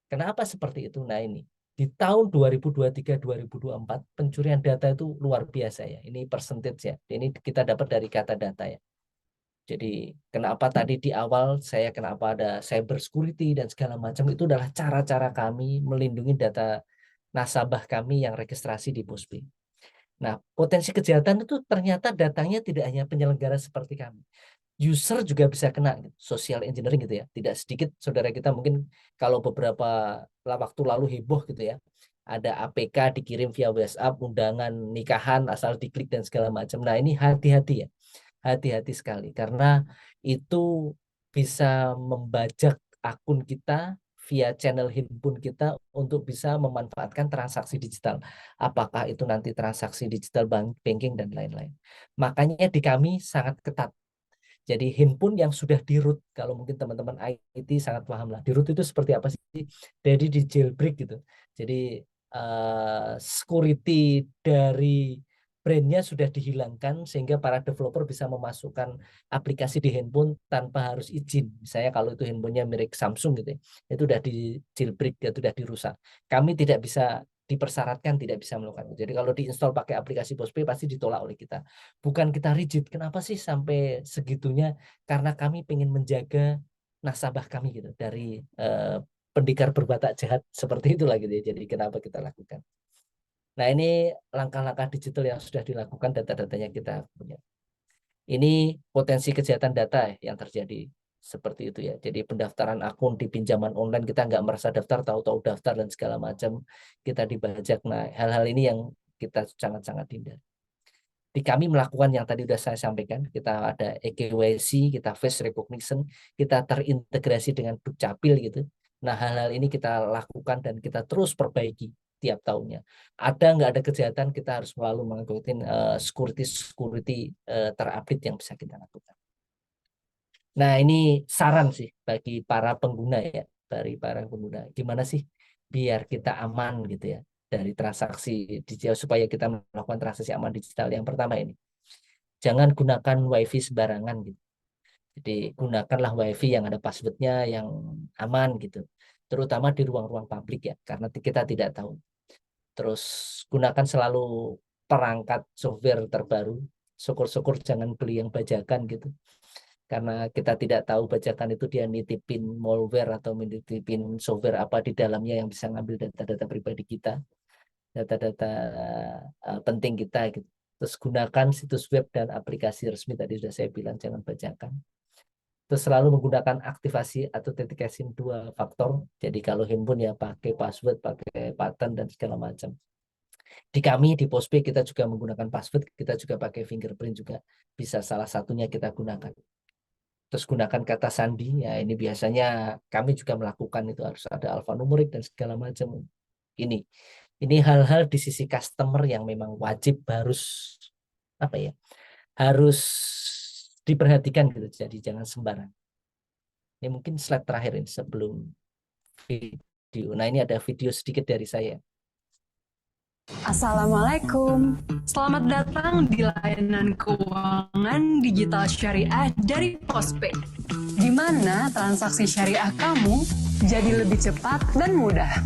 Kenapa seperti itu? Nah ini, di tahun 2023-2024 pencurian data itu luar biasa ya. Ini percentage ya. Ini kita dapat dari kata data ya. Jadi kenapa tadi di awal kenapa ada cyber security dan segala macam, itu adalah cara-cara kami melindungi data nasabah kami yang registrasi di Postpay. Nah, potensi kejahatan itu ternyata datangnya tidak hanya penyelenggara seperti kami. User juga bisa kena social engineering gitu ya. Tidak sedikit saudara kita mungkin kalau beberapa waktu lalu heboh gitu ya. Ada APK dikirim via WhatsApp, undangan nikahan asal diklik dan segala macam. Nah, ini hati-hati ya. Hati-hati sekali karena itu bisa membajak akun kita via channel handphone kita untuk bisa memanfaatkan transaksi digital. Apakah itu nanti transaksi digital banking dan lain-lain. Makanya di kami sangat ketat. Jadi handphone yang sudah di root, kalau mungkin teman-teman IT sangat paham lah. Di root itu seperti apa sih? Jadi di jailbreak gitu. Jadi security dari brandnya sudah dihilangkan sehingga para developer bisa memasukkan aplikasi di handphone tanpa harus izin. Misalnya kalau itu handphonenya merek Samsung gitu ya, itu udah di jailbreak, itu udah dirusak. Kami tidak bisa dipersyaratkan tidak bisa melakukan itu. Jadi kalau diinstal pakai aplikasi Postpay pasti ditolak oleh kita. Bukan kita rigid. Kenapa sih sampai segitunya? Karena kami ingin menjaga nasabah kami gitu dari pendekar berwatak jahat seperti itulah gitu ya. Jadi kenapa kita lakukan? Nah, ini langkah-langkah digital yang sudah dilakukan, data-datanya kita punya. Ini potensi kejahatan data yang terjadi seperti itu ya. Jadi pendaftaran akun di pinjaman online kita nggak merasa daftar, tahu-tahu daftar dan segala macam kita dibajak. Nah, hal-hal ini yang kita sangat-sangat hindari. Di kami melakukan yang tadi sudah saya sampaikan, kita ada eKYC, kita face recognition, kita terintegrasi dengan Dukcapil gitu. Nah, hal-hal ini kita lakukan dan kita terus perbaiki tiap tahunnya. Ada nggak ada kejahatan, kita harus selalu mengikuti security terupdate yang bisa kita lakukan. Nah, ini saran sih bagi para pengguna ya, dari para pengguna. Gimana sih biar kita aman gitu ya dari transaksi digital, supaya kita melakukan transaksi aman digital. Yang pertama ini, jangan gunakan WiFi sembarangan gitu. Jadi gunakanlah WiFi yang ada passwordnya yang aman gitu. Terutama di ruang-ruang publik ya, karena kita tidak tahu. Terus gunakan selalu perangkat software terbaru. Syukur-syukur jangan beli yang bajakan gitu. Karena kita tidak tahu bajakan itu dia nitipin malware atau nitipin software apa di dalamnya yang bisa ngambil data-data pribadi kita, data-data penting kita gitu. Terus gunakan situs web dan aplikasi resmi, tadi sudah saya bilang jangan bajakan. Terus selalu menggunakan aktivasi atau authentication 2 faktor. Jadi kalau handphone ya pakai password, pakai pattern dan segala macam. Di kami di Postpay kita juga menggunakan password, kita juga pakai fingerprint juga. Bisa salah satunya kita gunakan. Terus gunakan kata sandi, ya ini biasanya kami juga melakukan, itu harus ada alfanumerik dan segala macam. Ini hal-hal di sisi customer yang memang wajib harus apa ya, harus diperhatikan gitu. Jadi jangan sembarang. Ini mungkin slide terakhir ini sebelum video. Nah, ini ada video sedikit dari saya. Assalamualaikum, selamat datang di layanan keuangan digital syariah dari Postpay, di mana transaksi syariah kamu jadi lebih cepat dan mudah.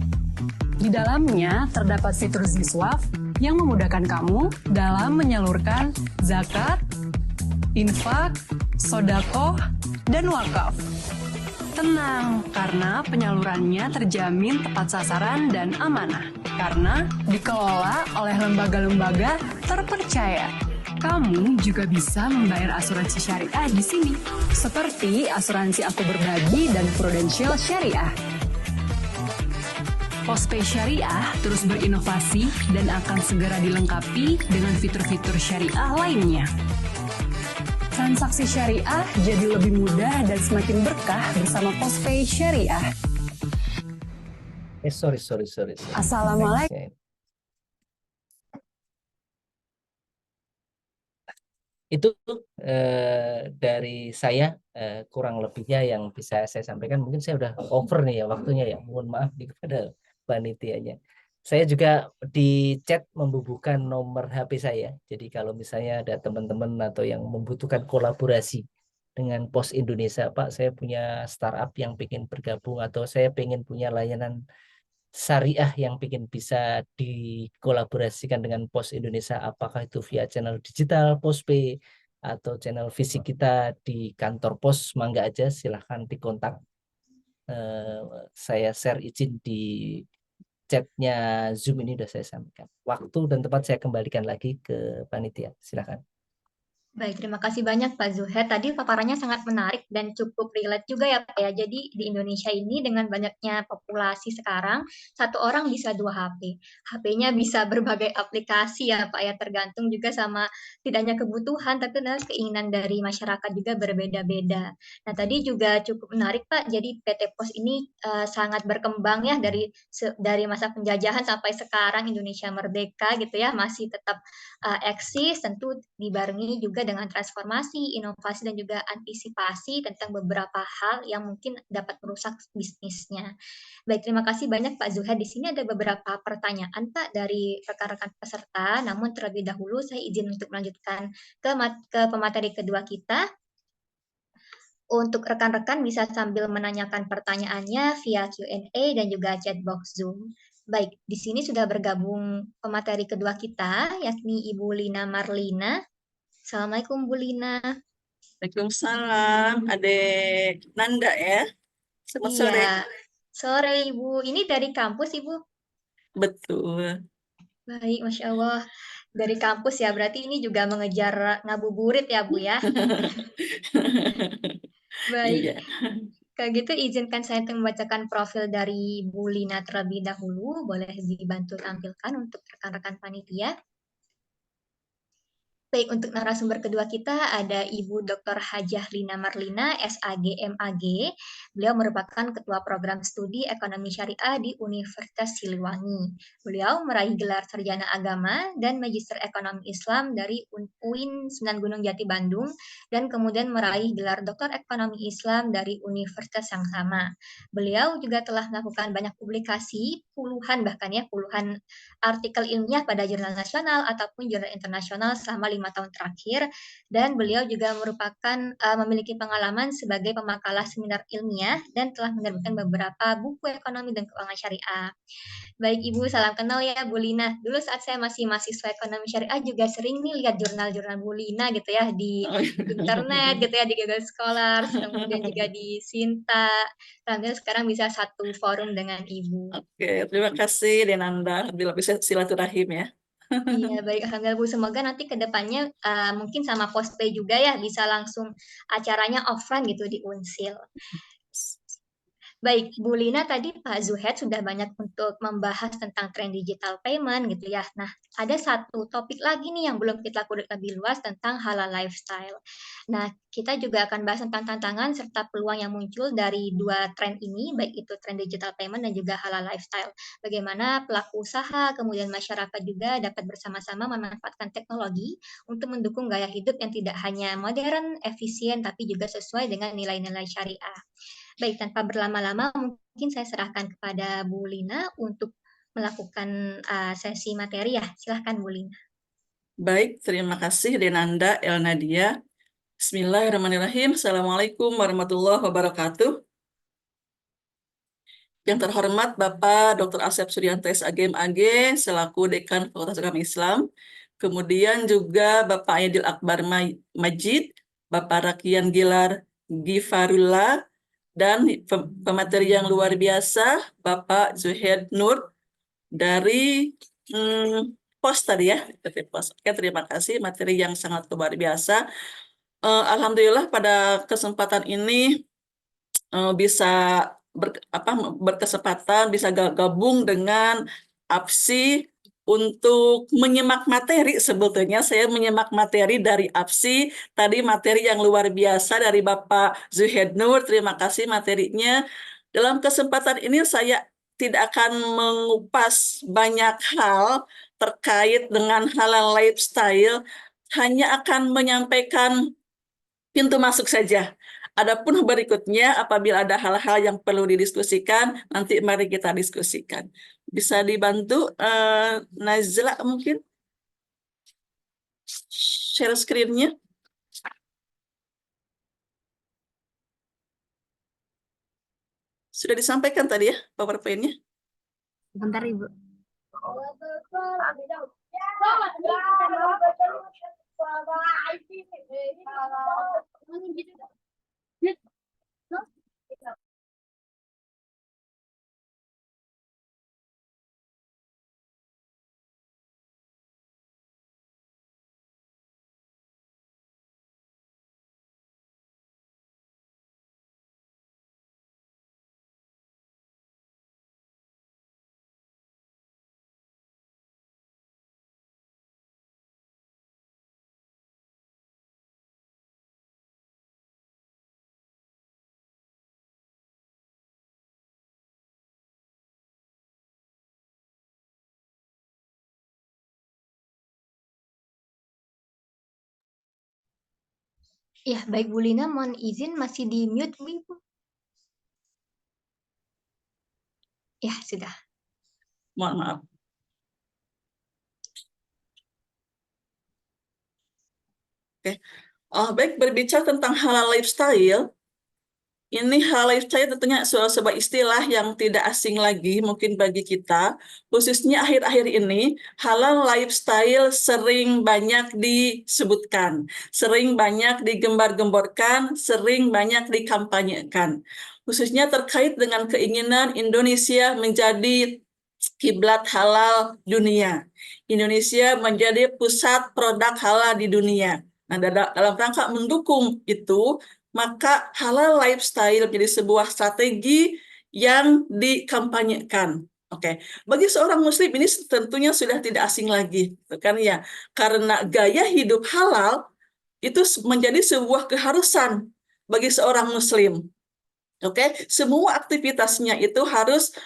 Di dalamnya terdapat fitur Ziswaf yang memudahkan kamu dalam menyalurkan zakat, infak, sodakoh, dan wakaf. Tenang, karena penyalurannya terjamin tepat sasaran dan amanah. Karena dikelola oleh lembaga-lembaga terpercaya. Kamu juga bisa membayar asuransi syariah di sini, seperti asuransi Aku Berbagi dan Prudential Syariah. Postpay Syariah terus berinovasi dan akan segera dilengkapi dengan fitur-fitur syariah lainnya. Transaksi syariah jadi lebih mudah dan semakin berkah bersama Postpay Syariah. Sorry. Assalamualaikum. Itu dari saya, kurang lebihnya yang bisa saya sampaikan. Mungkin saya udah over nih ya waktunya ya. Mohon maaf kepada panitianya. Saya juga di chat membubuhkan nomor HP saya. Jadi kalau misalnya ada teman-teman atau yang membutuhkan kolaborasi dengan Pos Indonesia, Pak, saya punya startup yang ingin bergabung, atau saya ingin punya layanan syariah yang ingin bisa dikolaborasikan dengan Pos Indonesia, apakah itu via channel digital Postpay atau channel fisik kita di kantor pos, mangga aja silahkan dikontak. Saya share izin di chatnya Zoom ini, sudah saya sampaikan. Waktu dan tempat saya kembalikan lagi ke panitia, silakan. Baik, terima kasih banyak Pak Zuhair. Tadi paparannya sangat menarik dan cukup relate juga ya Pak ya. Jadi di Indonesia ini dengan banyaknya populasi sekarang, satu orang bisa 2 HP. HP-nya bisa berbagai aplikasi ya Pak ya, tergantung juga sama tidak hanya kebutuhan, tapi keinginan dari masyarakat juga berbeda-beda. Nah tadi juga cukup menarik Pak, jadi PT Pos ini sangat berkembang ya dari masa penjajahan sampai sekarang Indonesia merdeka gitu ya, masih tetap eksis, tentu dibarengi juga juga dengan transformasi, inovasi, dan juga antisipasi tentang beberapa hal yang mungkin dapat merusak bisnisnya. Baik, terima kasih banyak Pak Zuhair. Di sini ada beberapa pertanyaan Pak dari rekan-rekan peserta, namun terlebih dahulu saya izin untuk melanjutkan ke pemateri kedua kita. Untuk rekan-rekan bisa sambil menanyakan pertanyaannya via Q&A dan juga chat box Zoom. Baik, di sini sudah bergabung pemateri kedua kita, yakni Ibu Lina Marlina. Assalamualaikum Bu Lina. Waalaikumsalam, Adek Nanda ya. Selamat sore. Iya, sore Ibu. Ini dari kampus Ibu? Betul. Baik, Masya Allah. Dari kampus ya, berarti ini juga mengejar ngabuburit ya Bu ya. Baik, Iya. kalau gitu izinkan saya untuk membacakan profil dari Bu Lina terlebih dahulu. Boleh dibantu tampilkan untuk rekan-rekan panitia. Baik, untuk narasumber kedua kita ada Ibu Dr. Hajah Lina Marlina, SAG MAG. Beliau merupakan Ketua Program Studi Ekonomi Syariah di Universitas Siliwangi. Beliau meraih gelar Sarjana Agama dan Magister Ekonomi Islam dari UIN Sunan Gunung Jati Bandung, dan kemudian meraih gelar Doktor Ekonomi Islam dari universitas yang sama. Beliau juga telah melakukan banyak publikasi, puluhan artikel ilmiah pada jurnal nasional ataupun jurnal internasional selama 5 tahun terakhir, dan beliau juga memiliki pengalaman sebagai pemakalah seminar ilmiah dan telah menerbitkan beberapa buku ekonomi dan keuangan syariah. Baik Ibu, salam kenal ya Bu Lina. Dulu saat saya masih mahasiswa ekonomi syariah juga sering nih lihat jurnal-jurnal Bu Lina gitu ya di internet gitu ya, di Google Scholars, kemudian juga di Sinta. Alhamdulillah sekarang bisa satu forum dengan Ibu. Oke, terima kasih Denanda. Alhamdulillah bisa silaturahim ya. Iya, baik. Alhamdulillah Bu. Semoga nanti ke depannya mungkin sama Postpay juga ya bisa langsung acaranya offline gitu di Unsil. Baik, Bu Lina tadi Pak Zuhair sudah banyak untuk membahas tentang tren digital payment gitu ya. Nah, ada satu topik lagi nih yang belum kita kulik lebih luas tentang halal lifestyle. Nah, kita juga akan bahas tentang tantangan serta peluang yang muncul dari dua tren ini, baik itu tren digital payment dan juga halal lifestyle. Bagaimana pelaku usaha, kemudian masyarakat juga dapat bersama-sama memanfaatkan teknologi untuk mendukung gaya hidup yang tidak hanya modern, efisien, tapi juga sesuai dengan nilai-nilai syariah. Baik, tanpa berlama-lama, mungkin saya serahkan kepada Bu Lina untuk melakukan sesi materi ya. Silahkan Bu Lina. Baik, terima kasih Denanda Elnadia. Bismillahirrahmanirrahim. Assalamualaikum warahmatullahi wabarakatuh. Yang terhormat Bapak Dr. Asep Suryanto SAG MAG selaku Dekan Fakultas Agama Islam. Kemudian juga Bapak Aidil Akbar Majid, Bapak Rakian Gilar Gifarullah, dan pemateri yang luar biasa Bapak Zuhair Nur dari POS tadi ya, dari POS. Oke, terima kasih, materi yang sangat luar biasa. Alhamdulillah pada kesempatan ini bisa berkesempatan bisa gabung dengan APSI untuk menyimak materi. Sebetulnya saya menyimak materi dari APSI, tadi materi yang luar biasa dari Bapak Zuhair Nur, terima kasih materinya. Dalam kesempatan ini saya tidak akan mengupas banyak hal terkait dengan halal lifestyle, hanya akan menyampaikan pintu masuk saja. Adapun berikutnya, apabila ada hal-hal yang perlu didiskusikan, nanti mari kita diskusikan. Bisa dibantu, Nazla mungkin share screen-nya. Sudah disampaikan tadi ya, PowerPoint-nya? Bentar Ibu. Ya, baik Bu Lina, mohon izin masih di mute Bu. Ya, sudah. Mohon maaf. Oke. Baik, berbicara tentang halal lifestyle, ini halal lifestyle tentunya sebuah istilah yang tidak asing lagi mungkin bagi kita, khususnya akhir-akhir ini halal lifestyle sering banyak disebutkan, sering banyak digembar-gemborkan, sering banyak dikampanyekan, khususnya terkait dengan keinginan Indonesia menjadi kiblat halal dunia. Indonesia menjadi pusat produk halal di dunia. Nah, dalam rangka mendukung itu, maka halal lifestyle menjadi sebuah strategi yang dikampanyekan. Oke, bagi seorang muslim ini tentunya sudah tidak asing lagi, kan ya? Karena gaya hidup halal itu menjadi sebuah keharusan bagi seorang muslim. Oke, semua aktivitasnya itu harus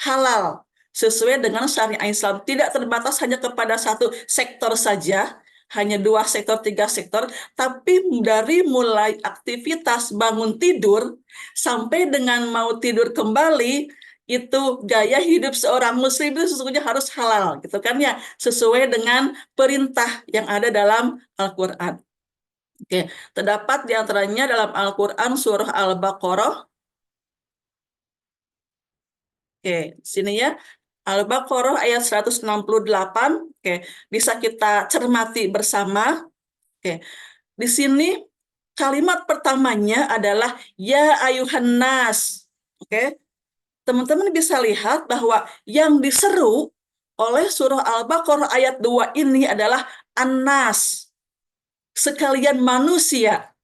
halal sesuai dengan syariat Islam. Tidak terbatas hanya kepada satu sektor saja, hanya 2 sektor, 3 sektor, tapi dari mulai aktivitas bangun tidur sampai dengan mau tidur kembali, itu gaya hidup seorang muslim itu sesungguhnya harus halal, gitu kan ya, sesuai dengan perintah yang ada dalam Al-Quran. Oke, terdapat di antaranya dalam Al-Quran surah Al-Baqarah. Oke, sini ya. Al-Baqarah ayat 168. Oke, bisa kita cermati bersama. Oke, di sini kalimat pertamanya adalah ya ayuhan nas. Oke, teman-teman bisa lihat bahwa yang diseru oleh surah Al-Baqarah ayat 2 ini adalah an-nas, sekalian manusia.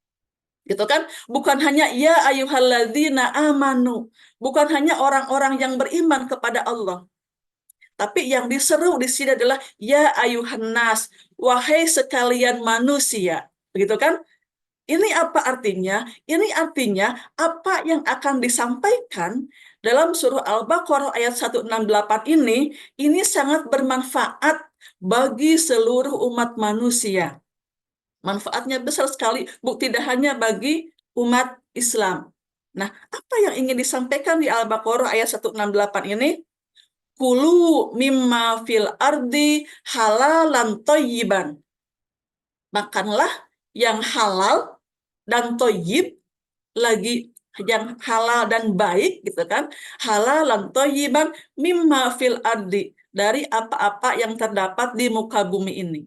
Gitu kan? Bukan hanya ya ayyuhalladzina amanu, bukan hanya orang-orang yang beriman kepada Allah. Tapi yang diseru di sini adalah ya ayuhan nas, wahai sekalian manusia. Begitu kan? Ini apa artinya? Ini artinya apa yang akan disampaikan dalam surah Al-Baqarah ayat 168 ini sangat bermanfaat bagi seluruh umat manusia. Manfaatnya besar sekali, tidak hanya bagi umat Islam. Nah, apa yang ingin disampaikan di Al-Baqarah ayat 168 ini? Kulu mimma fil ardi halalan thayyiban. Makanlah yang halal dan thayyib, lagi yang halal dan baik, gitu kan? Halalan thayyiban mimma fil ardi, dari apa-apa yang terdapat di muka bumi ini.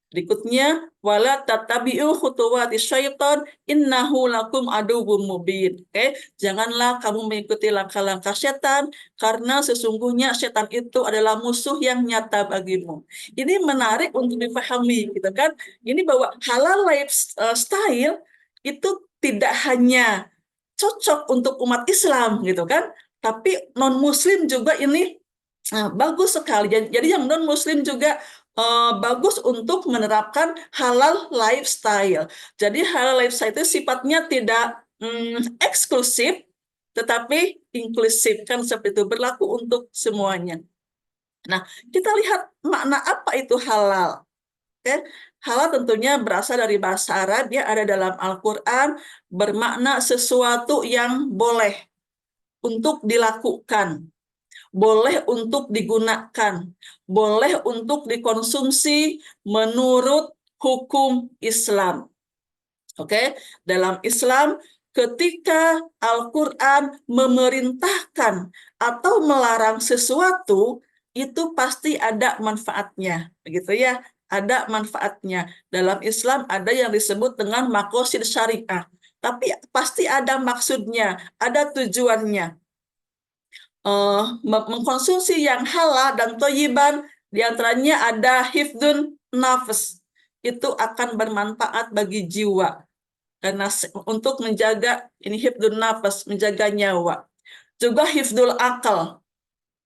Berikutnya, wala tattabi'u khutuwati syaitan innahu lakum aduwwum mubin. Oke, janganlah kamu mengikuti langkah-langkah setan karena sesungguhnya setan itu adalah musuh yang nyata bagimu. Ini menarik untuk dipahami, gitu kan? Ini bahwa halal lifestyle itu tidak hanya cocok untuk umat Islam, gitu kan? Tapi non Muslim juga ini bagus sekali. Jadi yang non Muslim juga bagus untuk menerapkan halal lifestyle. Jadi halal lifestyle itu sifatnya tidak eksklusif, tetapi inklusif, kan seperti itu, berlaku untuk semuanya. Nah, kita lihat makna apa itu halal. Oke, halal tentunya berasal dari bahasa Arab, dia ada dalam Al-Quran, bermakna sesuatu yang boleh untuk dilakukan, boleh untuk digunakan, boleh untuk dikonsumsi menurut hukum Islam. Oke, dalam Islam ketika Al-Quran memerintahkan atau melarang sesuatu, itu pasti ada manfaatnya, begitu ya, ada manfaatnya. Dalam Islam ada yang disebut dengan maqasid syariah, tapi pasti ada maksudnya, ada tujuannya. Mengkonsumsi yang halal dan thayyiban, diantaranya ada hifdun nafs, itu akan bermanfaat bagi jiwa karena untuk menjaga ini hifdun nafs, menjaga nyawa. Juga hifdul akal,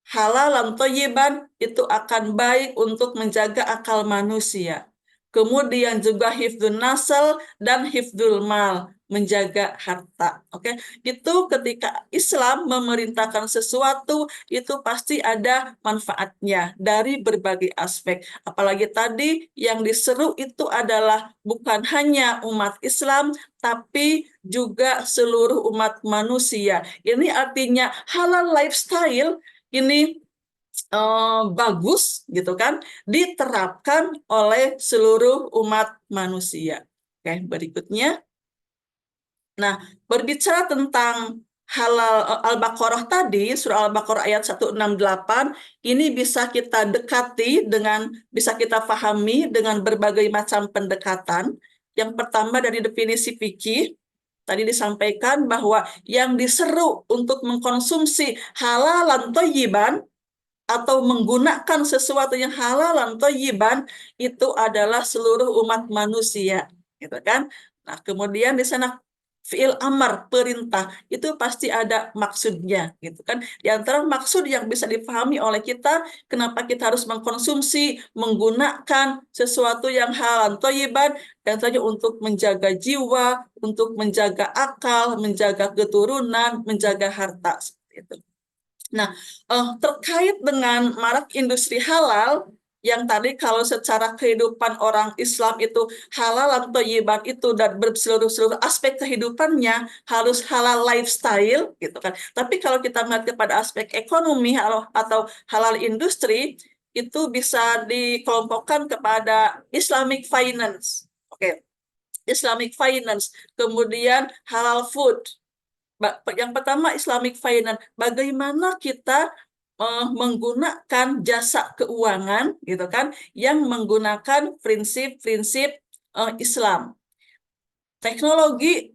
halal dan thayyiban itu akan baik untuk menjaga akal manusia. Kemudian juga hifdun nasal dan hifdul mal, menjaga harta. Oke, itu ketika Islam memerintahkan sesuatu itu pasti ada manfaatnya dari berbagai aspek. Apalagi tadi yang diseru itu adalah bukan hanya umat Islam, tapi juga seluruh umat manusia. Ini artinya halal lifestyle ini bagus gitu kan, diterapkan oleh seluruh umat manusia. Oke, berikutnya. Nah, berbicara tentang halal Al-Baqarah tadi, surah Al-Baqarah ayat 168, ini bisa kita dekati bisa kita pahami dengan berbagai macam pendekatan. Yang pertama dari definisi fikih, tadi disampaikan bahwa yang diseru untuk mengkonsumsi halalan thayyiban atau menggunakan sesuatu yang halalan thayyiban itu adalah seluruh umat manusia, gitu kan? Nah, kemudian di sana fi'il amar, perintah, itu pasti ada maksudnya, gitu kan? Di antara maksud yang bisa dipahami oleh kita, kenapa kita harus mengkonsumsi, menggunakan sesuatu yang halal thayyiban, dan saja untuk menjaga jiwa, untuk menjaga akal, menjaga keturunan, menjaga harta, seperti itu. Nah, terkait dengan marak industri halal, yang tadi kalau secara kehidupan orang Islam itu halal atau thayyiban itu dan seluruh aspek kehidupannya harus halal lifestyle gitu kan. Tapi kalau kita melihat kepada aspek ekonomi atau halal industri itu bisa dikelompokkan kepada Islamic finance. Oke. Islamic finance, kemudian halal food. Yang pertama Islamic finance, bagaimana kita menggunakan jasa keuangan gitu kan yang menggunakan prinsip-prinsip Islam. Teknologi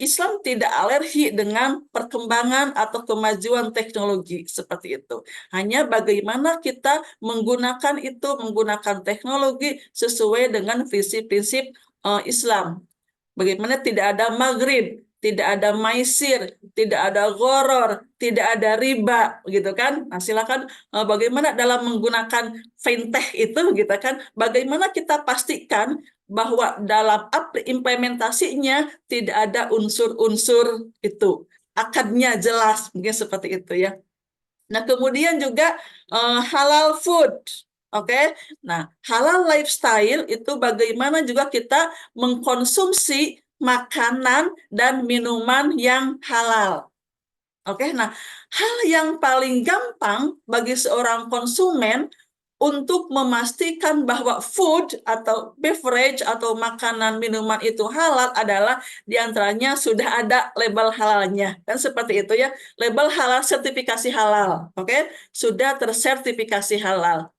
Islam tidak alergi dengan perkembangan atau kemajuan teknologi seperti itu. Hanya bagaimana kita menggunakan teknologi sesuai dengan prinsip-prinsip Islam. Bagaimana tidak ada maghrib, tidak ada maisir, tidak ada goror, tidak ada riba, gitu kan? Nah, silakan bagaimana dalam menggunakan fintech itu, gitu kan? Bagaimana kita pastikan bahwa dalam implementasinya tidak ada unsur-unsur itu, akadnya jelas, mungkin seperti itu ya. Nah, kemudian juga halal food. Oke. Nah, halal lifestyle itu bagaimana juga kita mengkonsumsi makanan dan minuman yang halal. Oke. Nah, hal yang paling gampang bagi seorang konsumen untuk memastikan bahwa food atau beverage atau makanan minuman itu halal adalah diantaranya sudah ada label halalnya, kan seperti itu ya, label halal, sertifikasi halal, oke, sudah tersertifikasi halal.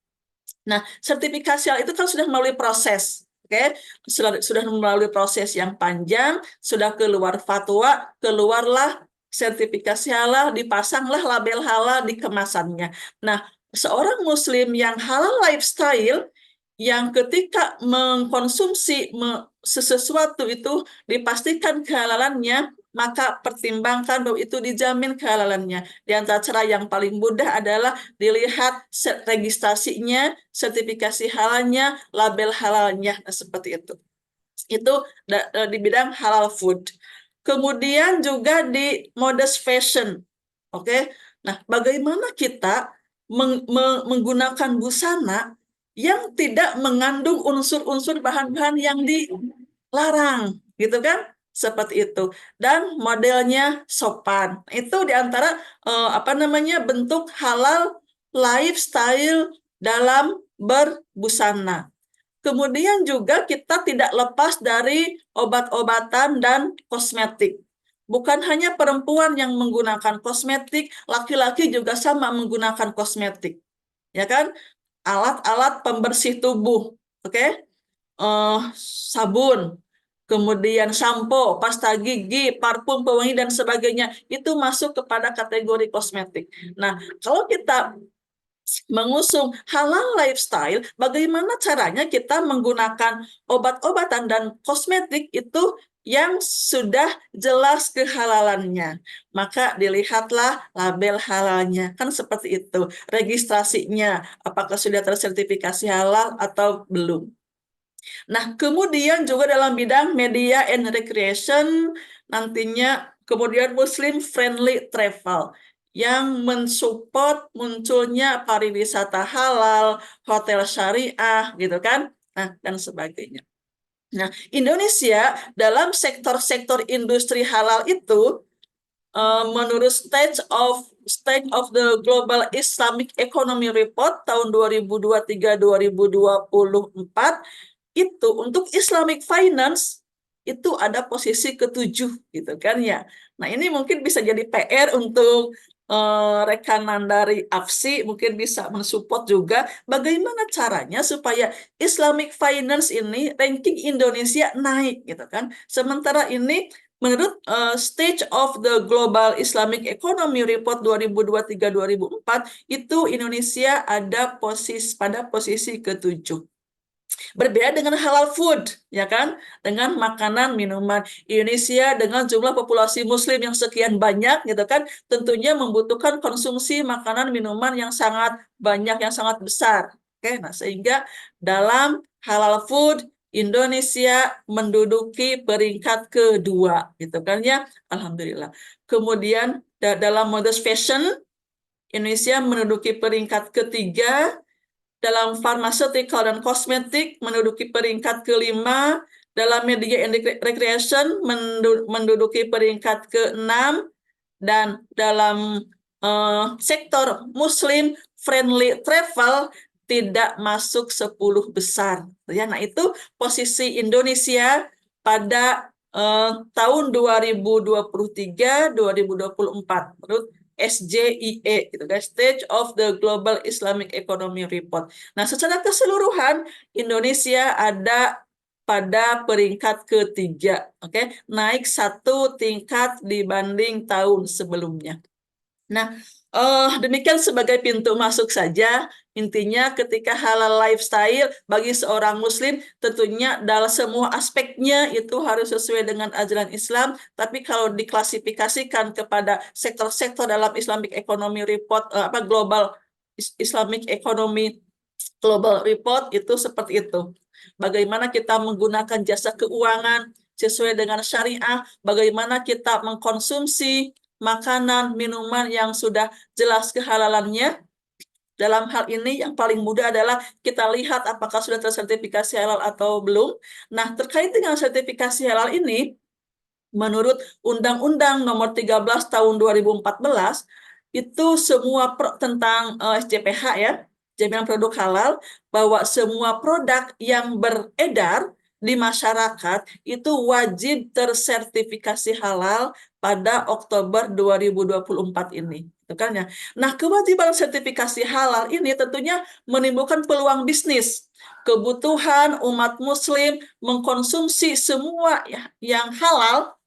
Nah, sertifikasi halal itu kan sudah melalui proses, oke, sudah melalui proses yang panjang, sudah keluar fatwa, keluarlah sertifikasi halal, dipasanglah label halal di kemasannya. Nah, seorang muslim yang halal lifestyle yang ketika mengkonsumsi sesuatu itu dipastikan kehalalannya, maka pertimbangkan bahwa itu dijamin kehalalannya. Di antara cara yang paling mudah adalah dilihat registrasinya, sertifikasi halalnya, label halalnya, seperti itu. Itu di bidang halal food. Kemudian juga di modest fashion. Oke. Nah, bagaimana kita menggunakan busana yang tidak mengandung unsur-unsur bahan-bahan yang dilarang, gitu kan? Seperti itu. Dan modelnya sopan. Itu diantara bentuk halal lifestyle dalam berbusana. Kemudian juga kita tidak lepas dari obat-obatan dan kosmetik. Bukan hanya perempuan yang menggunakan kosmetik, laki-laki juga sama menggunakan kosmetik. Ya kan? Alat-alat pembersih tubuh, oke? Sabun, kemudian sampo, pasta gigi, parfum pewangi dan sebagainya, itu masuk kepada kategori kosmetik. Nah, kalau kita mengusung halal lifestyle, bagaimana caranya kita menggunakan obat-obatan dan kosmetik itu yang sudah jelas kehalalannya. Maka dilihatlah label halalnya, kan seperti itu. Registrasinya, apakah sudah tersertifikasi halal atau belum. Nah, kemudian juga dalam bidang media and recreation, nantinya kemudian Muslim friendly travel yang mensupport munculnya pariwisata halal, hotel syariah gitu kan. Nah, dan sebagainya. Nah, Indonesia dalam sektor-sektor industri halal itu menurut State of the Global Islamic Economy Report tahun 2023-2024 itu untuk Islamic Finance itu ada posisi ke-7 gitu kan ya. Nah, ini mungkin bisa jadi PR untuk rekanan dari AFSI, mungkin bisa mensupport juga bagaimana caranya supaya Islamic Finance ini ranking Indonesia naik gitu kan. Sementara ini menurut Stage of the Global Islamic Economy Report 2023-2024 itu Indonesia ada pada posisi ke-7. Berbeda dengan halal food, ya kan? Dengan makanan, minuman. Indonesia dengan jumlah populasi muslim yang sekian banyak, gitu kan? Tentunya membutuhkan konsumsi makanan, minuman yang sangat banyak, yang sangat besar. Oke, nah sehingga dalam halal food Indonesia menduduki peringkat kedua, gitu kan ya? Alhamdulillah. Kemudian dalam modest fashion Indonesia menduduki peringkat ketiga. Dalam pharmaceutical dan kosmetik menduduki peringkat ke-5, dalam media and recreation menduduki peringkat ke-6, dan dalam sektor Muslim friendly travel tidak masuk 10 besar. Ya, nah itu posisi Indonesia pada tahun 2023-2024 menurut SJIE gitu guys, Stage of the Global Islamic Economy Report. Nah, secara keseluruhan Indonesia ada pada peringkat ketiga, oke, naik 1 tingkat dibanding tahun sebelumnya. Nah, demikian sebagai pintu masuk saja. Intinya ketika halal lifestyle bagi seorang muslim tentunya dalam semua aspeknya itu harus sesuai dengan ajaran Islam, tapi kalau diklasifikasikan kepada sektor-sektor dalam Islamic Economy Report Global Islamic Economy Global Report itu seperti itu. Bagaimana kita menggunakan jasa keuangan sesuai dengan syariah, bagaimana kita mengkonsumsi makanan, minuman yang sudah jelas kehalalannya. Dalam hal ini yang paling mudah adalah kita lihat apakah sudah tersertifikasi halal atau belum. Nah, terkait dengan sertifikasi halal ini, menurut Undang-Undang Nomor 13 Tahun 2014, itu semua tentang SJPH ya, jaminan produk halal, bahwa semua produk yang beredar di masyarakat itu wajib tersertifikasi halal pada Oktober 2024 ini. Kan ya. Nah, kewajiban sertifikasi halal ini tentunya menimbulkan peluang bisnis. Kebutuhan umat muslim mengkonsumsi semua yang halal,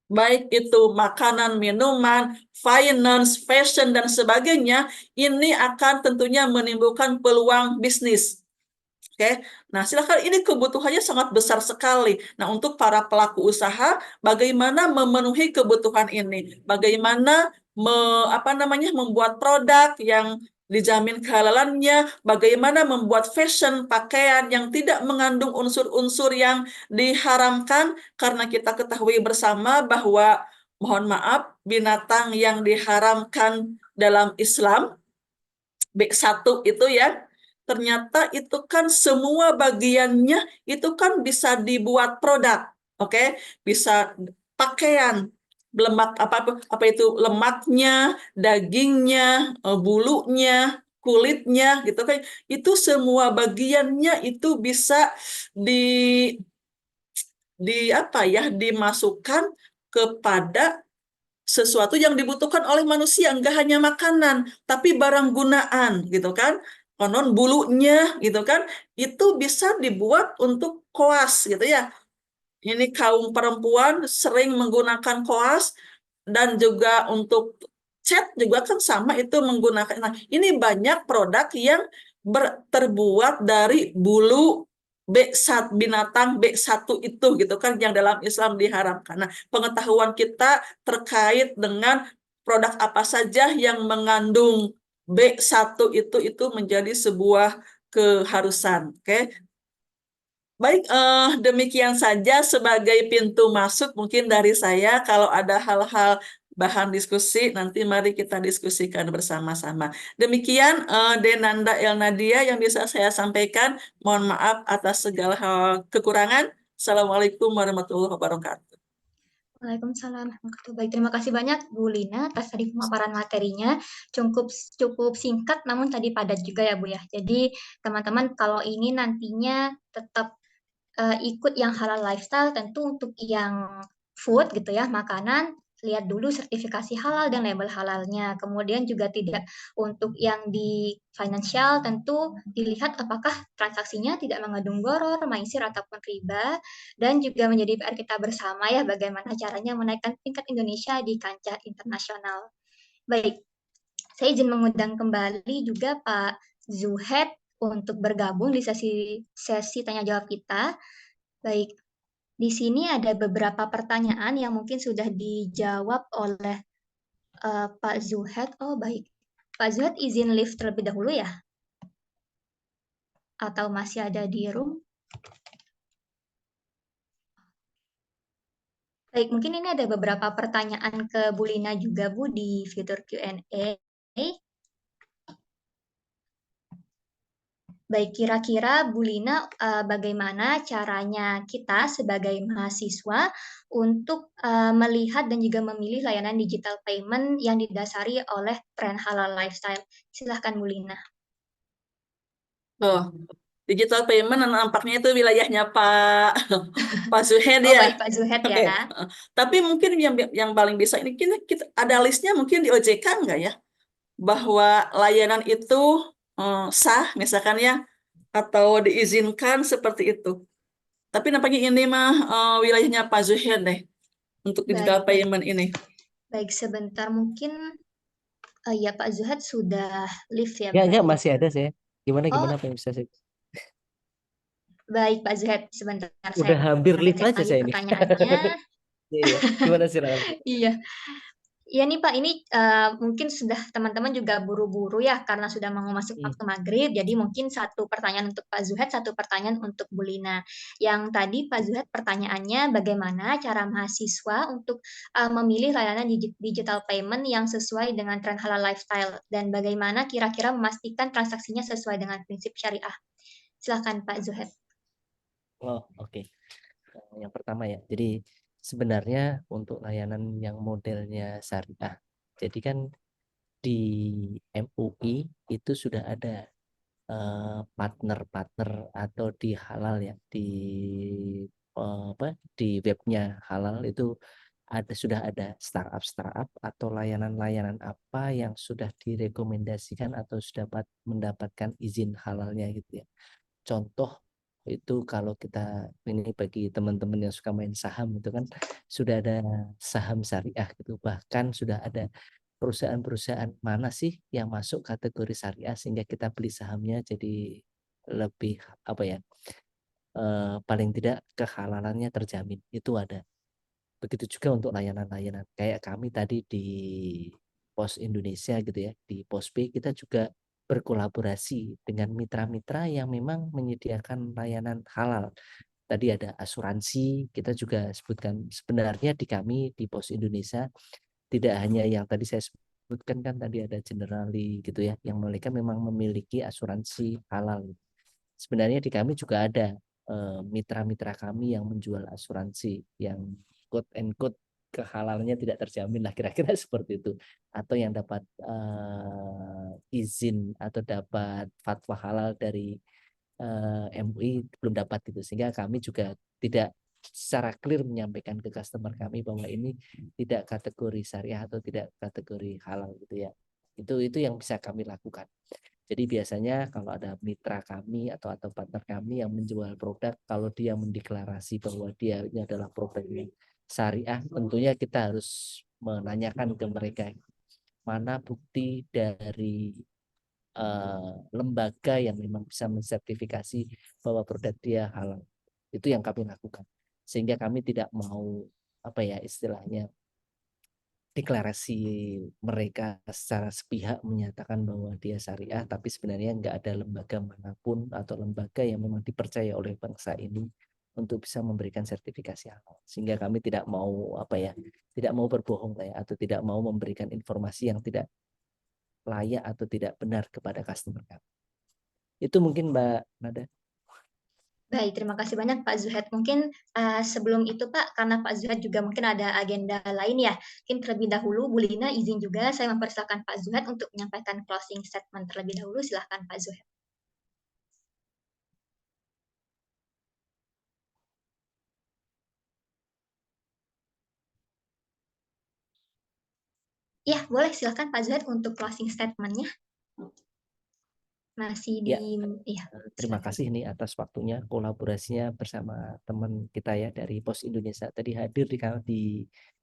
baik itu makanan, minuman, finance, fashion, dan sebagainya, ini akan tentunya menimbulkan peluang bisnis. Oke, nah silakan, ini kebutuhannya sangat besar sekali. Nah, untuk para pelaku usaha, bagaimana memenuhi kebutuhan ini? Bagaimana membuat produk yang dijamin kehalalannya? Bagaimana membuat fashion, pakaian yang tidak mengandung unsur-unsur yang diharamkan? Karena kita ketahui bersama bahwa, mohon maaf, binatang yang diharamkan dalam Islam, B1 itu ya, ternyata itu kan semua bagiannya itu kan bisa dibuat produk, oke? Bisa pakaian, apa itu lemaknya, dagingnya, bulunya, kulitnya, gitu kan? Itu semua bagiannya itu bisa dimasukkan kepada sesuatu yang dibutuhkan oleh manusia, enggak hanya makanan, tapi barang gunaan, gitu kan. Konon bulunya, gitu kan, itu bisa dibuat untuk koas, gitu ya. Ini kaum perempuan sering menggunakan koas, dan juga untuk cat juga kan sama, itu menggunakan. Nah, ini banyak produk yang terbuat dari bulu binatang B1 itu, gitu kan, yang dalam Islam diharamkan. Nah, pengetahuan kita terkait dengan produk apa saja yang mengandung B1 itu menjadi sebuah keharusan, oke? Baik, demikian saja sebagai pintu masuk mungkin dari saya. Kalau ada hal-hal bahan diskusi, nanti mari kita diskusikan bersama-sama. Demikian Denanda Elnadia yang bisa saya sampaikan. Mohon maaf atas segala hal kekurangan. Assalamualaikum warahmatullahi wabarakatuh. Waalaikumsalam warahmatullahi wabarakatuh. Baik, terima kasih banyak Bu Lina atas tadi pemaparan materinya. Cukup singkat namun tadi padat juga ya Bu ya. Jadi teman-teman kalau ini nantinya tetap ikut yang halal lifestyle, tentu untuk yang food gitu ya, makanan, lihat dulu sertifikasi halal dan label halalnya. Kemudian juga tidak untuk yang di financial, tentu dilihat apakah transaksinya tidak mengandung gharar, maisir ataupun riba, dan juga menjadi PR kita bersama ya bagaimana caranya menaikkan tingkat Indonesia di kancah internasional. Baik, saya izin mengundang kembali juga Pak Zuhed untuk bergabung di sesi tanya jawab kita. Baik, di sini ada beberapa pertanyaan yang mungkin sudah dijawab oleh Pak Zuhed. Oh, baik. Pak Zuhed izin live terlebih dahulu ya? Atau masih ada di room? Baik, mungkin ini ada beberapa pertanyaan ke Bu Lina juga, Bu, di fitur Q&A. Baik, kira-kira Bu Lina, bagaimana caranya kita sebagai mahasiswa untuk melihat dan juga memilih layanan digital payment yang didasari oleh tren halal lifestyle? Silahkan Bu Lina. Oh, digital payment nampaknya itu wilayahnya Pak Zuhed Oh, ya. baik Pak Zuhed Oke. ya. Tapi mungkin yang paling bisa ini kita ada listnya mungkin di OJK enggak ya? Bahwa layanan itu sah misalkan ya atau diizinkan seperti itu. Tapi nampaknya ini mah wilayahnya Pak Zuhed deh untuk digital Baik, payment ini. baik sebentar mungkin ya Pak Zuhed sudah live ya Enggak, berarti. masih ada saya. Gimana Oh, apa yang bisa saya? baik Pak Zuhed, sebentar Udah saya hampir live cek aja lagi saya ini. pertanyaannya. Iya. Gimana silakan? Iya. Iya nih Pak, ini mungkin sudah teman-teman juga buru-buru ya karena sudah mau masuk waktu maghrib. Jadi mungkin satu pertanyaan untuk Pak Zuhed, satu pertanyaan untuk Bu Lina. Yang tadi Pak Zuhed pertanyaannya bagaimana cara mahasiswa untuk memilih layanan digital payment yang sesuai dengan tren halal lifestyle dan bagaimana kira-kira memastikan transaksinya sesuai dengan prinsip syariah. Silakan Pak Zuhed. Oh, oke. Yang pertama ya. Jadi sebenarnya untuk layanan yang modelnya syariah. Jadi kan di MUI itu sudah ada partner-partner atau di halal ya di webnya halal itu sudah ada startup atau layanan-layanan apa yang sudah direkomendasikan atau sudah mendapatkan izin halalnya gitu ya. Contoh itu kalau kita ini bagi teman-teman yang suka main saham itu kan sudah ada saham syariah gitu, bahkan sudah ada perusahaan-perusahaan mana sih yang masuk kategori syariah sehingga kita beli sahamnya jadi lebih apa ya, paling tidak kehalalannya terjamin, itu ada. Begitu juga untuk layanan-layanan kayak kami tadi di Pos Indonesia gitu ya, di Postpay kita juga berkolaborasi dengan mitra-mitra yang memang menyediakan layanan halal. Tadi ada asuransi, kita juga sebutkan sebenarnya di kami di Pos Indonesia tidak hanya yang tadi saya sebutkan, kan tadi ada Generali gitu ya, yang mereka memang memiliki asuransi halal. Sebenarnya di kami juga ada mitra-mitra kami yang menjual asuransi yang quote and quote kehalalnya tidak terjamin lah, kira-kira seperti itu, atau yang dapat izin atau dapat fatwa halal dari MUI belum dapat itu, sehingga kami juga tidak secara clear menyampaikan ke customer kami bahwa ini tidak kategori syariah atau tidak kategori halal gitu ya. Itu yang bisa kami lakukan. Jadi biasanya kalau ada mitra kami atau partner kami yang menjual produk, kalau dia mendeklarasi bahwa dia ini adalah produk syariah, tentunya kita harus menanyakan ke mereka mana bukti dari lembaga yang memang bisa mensertifikasi bahwa produk dia halal. Itu yang kami lakukan. Sehingga kami tidak mau apa ya istilahnya deklarasi mereka secara sepihak menyatakan bahwa dia syariah, tapi sebenarnya nggak ada lembaga manapun atau lembaga yang memang dipercaya oleh bangsa ini untuk bisa memberikan sertifikasi halal. Sehingga kami tidak mau tidak mau berbohong atau tidak mau memberikan informasi yang tidak layak atau tidak benar kepada customer kami. Itu mungkin Mbak Nada. Baik, terima kasih banyak Pak Zuhaid. Mungkin sebelum itu Pak, karena Pak Zuhaid juga mungkin ada agenda lain ya, mungkin terlebih dahulu Bu Lina izin juga saya mempersilakan Pak Zuhaid untuk menyampaikan closing statement terlebih dahulu. Silahkan Pak Zuhaid. Ya, boleh silahkan Pak Zuhaid untuk closing statement-nya. Masih di... Ya, terima kasih nih atas waktunya, kolaborasinya bersama teman kita ya dari Pos Indonesia. Tadi hadir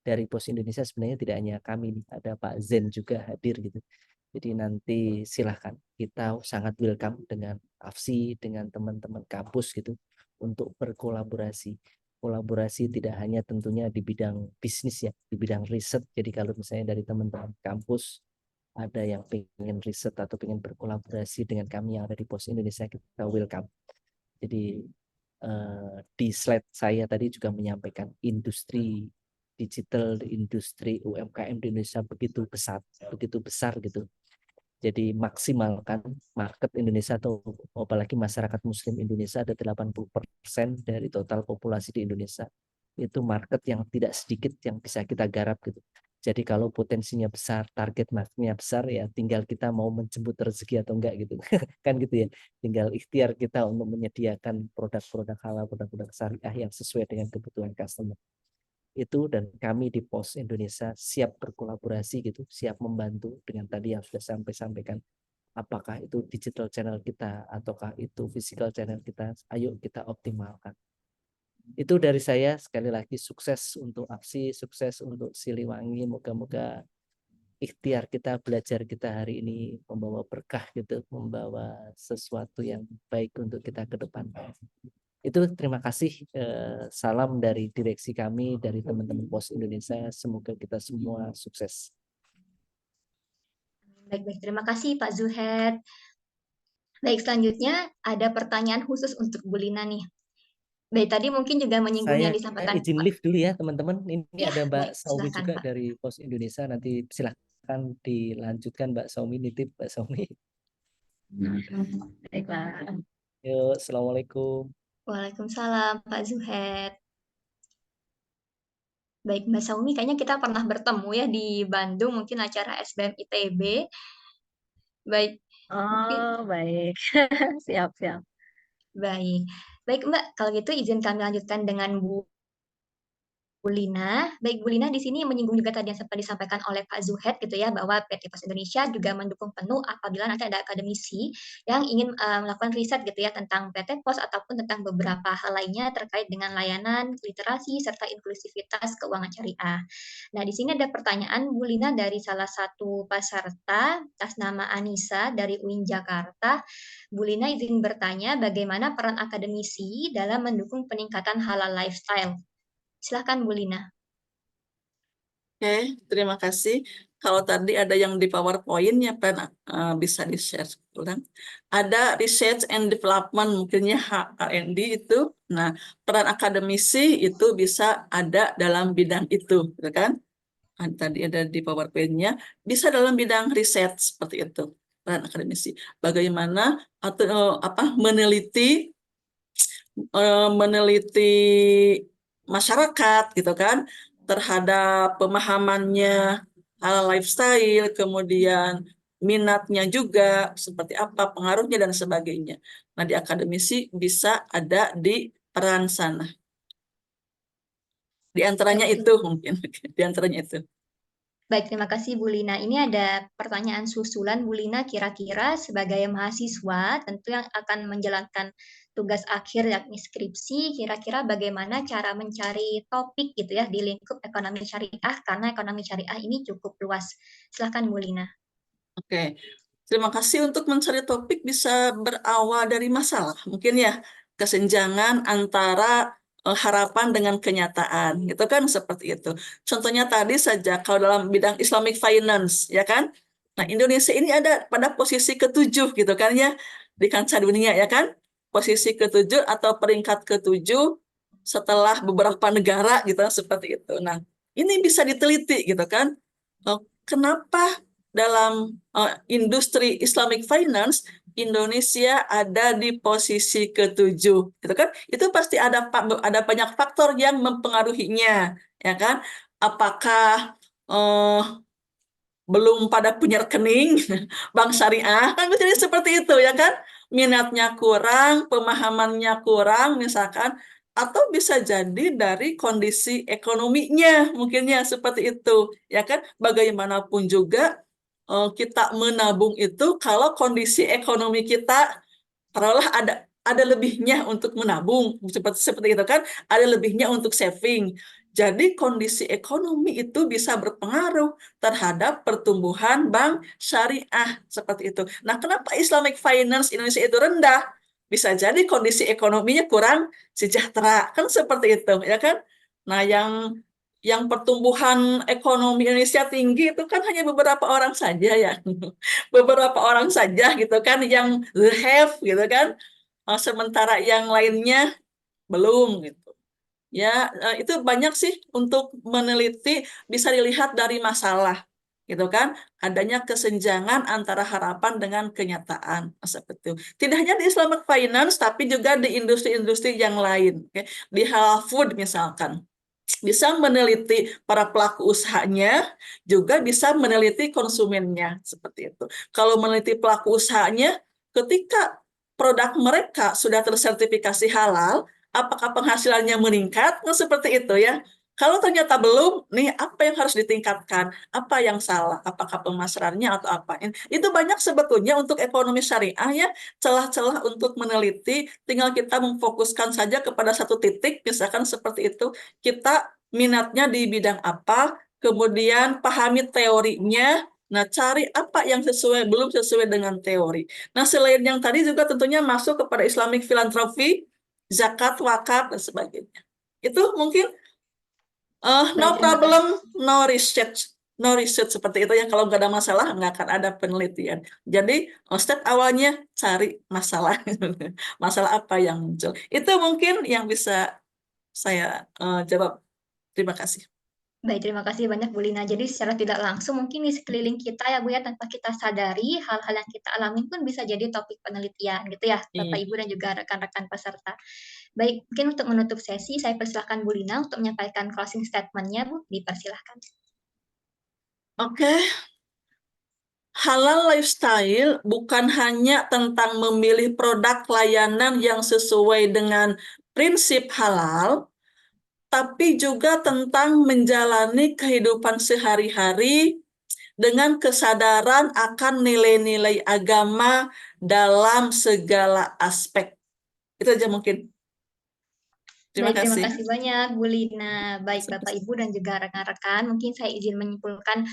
dari Pos Indonesia sebenarnya tidak hanya kami nih, ada Pak Zen juga hadir gitu. Jadi nanti silahkan, kita sangat welcome dengan AFSI, dengan teman-teman kampus gitu untuk berkolaborasi. Kolaborasi tidak hanya tentunya di bidang bisnis ya, di bidang riset. Jadi kalau misalnya dari teman-teman kampus ada yang pengen riset atau pengen berkolaborasi dengan kami yang ada di Pos Indonesia, kita welcome. Jadi di slide saya tadi juga menyampaikan industri digital, industri UMKM di Indonesia begitu besar gitu. Jadi maksimalkan market Indonesia atau apalagi masyarakat Muslim Indonesia ada 80% dari total populasi di Indonesia. Itu market yang tidak sedikit yang bisa kita garap gitu. Jadi kalau potensinya besar, target marketnya besar ya tinggal kita mau menjemput rezeki atau enggak gitu. Kan gitu ya. Tinggal ikhtiar kita untuk menyediakan produk-produk halal, produk-produk syariah yang sesuai dengan kebutuhan customer. Itu dan kami di Pos Indonesia siap berkolaborasi gitu, siap membantu dengan tadi yang sudah sampai sampaikan. Apakah itu digital channel kita ataukah itu physical channel kita, ayo kita optimalkan. Itu dari saya, sekali lagi sukses untuk AFSI, sukses untuk Siliwangi, moga-moga ikhtiar kita, belajar kita hari ini membawa berkah gitu, membawa sesuatu yang baik untuk kita ke depan. Itu terima kasih, salam dari direksi kami, dari teman-teman Pos Indonesia, semoga kita semua sukses. Baik, terima kasih Pak Zuhaid. Baik, selanjutnya ada pertanyaan khusus untuk Bu Lina nih. Baik, tadi mungkin juga menyinggung yang disampaikan izin Pak. lift dulu ya teman-teman. Ini Ya, ada Mbak baik, Saumi silakan, juga Pak. dari Pos Indonesia. Nanti silahkan dilanjutkan Mbak Saumi, nitip Mbak Saumi. Baiklah. Yuk, Assalamualaikum. Waalaikumsalam Pak Zuhaid. Baik, Mbak Saumi, kayaknya kita pernah bertemu ya di Bandung, mungkin acara SBM ITB. Baik. Mungkin, Baik. Siap. baik. Baik, Mbak, kalau gitu izin kami lanjutkan dengan Bu Lina. Baik, Bu Lina di sini menyinggung juga tadi yang sempat disampaikan oleh Pak Zuhaid gitu ya, bahwa PT Pos Indonesia juga mendukung penuh apabila nanti ada akademisi yang ingin melakukan riset gitu ya tentang PT Pos ataupun tentang beberapa hal lainnya terkait dengan layanan, literasi, serta inklusivitas keuangan syariah. Nah, di sini ada pertanyaan Bu Lina dari salah satu peserta atas nama Anissa dari UIN Jakarta. Bu Lina izin bertanya bagaimana peran akademisi dalam mendukung peningkatan halal lifestyle. Silakan Bu Lina. Oke, terima kasih. Kalau tadi ada yang di PowerPoint ya bisa di-share ulang. Ada research and development mungkinnya R&D itu. Nah, peran akademisi itu bisa ada dalam bidang itu, gitu kan? Tadi ada di PowerPoint-nya, bisa dalam bidang riset seperti itu. Peran akademisi. Bagaimana atau meneliti masyarakat gitu kan terhadap pemahamannya halal lifestyle, kemudian minatnya juga seperti apa, pengaruhnya dan sebagainya. Nah, di akademisi bisa ada di peran sana. Di antaranya itu mungkin, di antaranya itu. Baik, terima kasih Bu Lina. Ini ada pertanyaan susulan Bu Lina, kira-kira sebagai mahasiswa tentu yang akan menjalankan tugas akhir yakni skripsi, kira-kira bagaimana cara mencari topik gitu ya di lingkup ekonomi syariah karena ekonomi syariah ini cukup luas. Silakan Bu Lina. Oke, terima kasih. Untuk mencari topik bisa berawal dari masalah. Mungkin ya, kesenjangan antara harapan dengan kenyataan, gitu kan seperti itu. Contohnya tadi saja kalau dalam bidang Islamic Finance, ya kan? Nah, Indonesia ini ada pada posisi ketujuh, gitu kan ya, di kancah dunia, ya kan? Posisi ketujuh atau peringkat ketujuh setelah beberapa negara, gitu seperti itu. Nah, ini bisa diteliti, gitu kan? Kenapa dalam industri Islamic Finance Indonesia ada di posisi ketujuh, gitu kan? Itu pasti ada banyak faktor yang mempengaruhinya, ya kan? Apakah belum pada punya rekening bank syariah, kan bisa jadi seperti itu, ya kan? Minatnya kurang, pemahamannya kurang, misalkan, atau bisa jadi dari kondisi ekonominya, mungkinnya seperti itu, ya kan? Bagaimanapun juga kita menabung itu kalau kondisi ekonomi kita taruhlah ada lebihnya untuk menabung seperti itu kan, ada lebihnya untuk saving. Jadi kondisi ekonomi itu bisa berpengaruh terhadap pertumbuhan bank syariah seperti itu. Nah, kenapa Islamic Finance Indonesia itu rendah? Bisa jadi kondisi ekonominya kurang sejahtera, kan seperti itu, ya kan? Nah, yang pertumbuhan ekonomi Indonesia tinggi itu kan hanya beberapa orang saja ya. Beberapa orang saja gitu kan yang have gitu kan. Sementara yang lainnya belum gitu. Ya, itu banyak sih untuk meneliti, bisa dilihat dari masalah gitu kan, adanya kesenjangan antara harapan dengan kenyataan seperti itu. Tidak hanya di Islamic Finance tapi juga di industri-industri yang lain, oke. Di halal food misalkan bisa meneliti para pelaku usahanya, juga bisa meneliti konsumennya seperti itu. Kalau meneliti pelaku usahanya, ketika produk mereka sudah tersertifikasi halal, apakah penghasilannya meningkat? Nah, seperti itu ya. Kalau ternyata belum, nih apa yang harus ditingkatkan? Apa yang salah? Apakah pemasarannya atau apa? Itu banyak sebetulnya untuk ekonomi syariah ya, celah-celah untuk meneliti, tinggal kita memfokuskan saja kepada satu titik, misalkan seperti itu, kita minatnya di bidang apa, kemudian pahami teorinya, nah cari apa yang belum sesuai dengan teori. Nah, selain yang tadi juga tentunya masuk kepada Islamic philanthropy, zakat, wakaf, dan sebagainya. Itu mungkin no Baik, terima problem, kasih. no research seperti itu ya. Kalau nggak ada masalah, nggak akan ada penelitian. Jadi step awalnya cari masalah, masalah apa yang muncul. Itu mungkin yang bisa saya jawab. Terima kasih. Baik, terima kasih banyak Bu Lina. Jadi secara tidak langsung mungkin di sekeliling kita ya Bu ya, tanpa kita sadari hal-hal yang kita alami pun bisa jadi topik penelitian gitu ya, Bapak Iya. Ibu dan juga rekan-rekan peserta. Baik, mungkin untuk menutup sesi saya persilahkan Bu Lina untuk menyampaikan closing statement-nya Bu, dipersilahkan. Oke. Halal lifestyle bukan hanya tentang memilih produk layanan yang sesuai dengan prinsip halal, tapi juga tentang menjalani kehidupan sehari-hari dengan kesadaran akan nilai-nilai agama dalam segala aspek. Itu aja mungkin. Terima Baik, terima kasih. kasih banyak Bu Lina. Baik Bapak Ibu dan juga rekan-rekan, mungkin saya izin menyimpulkan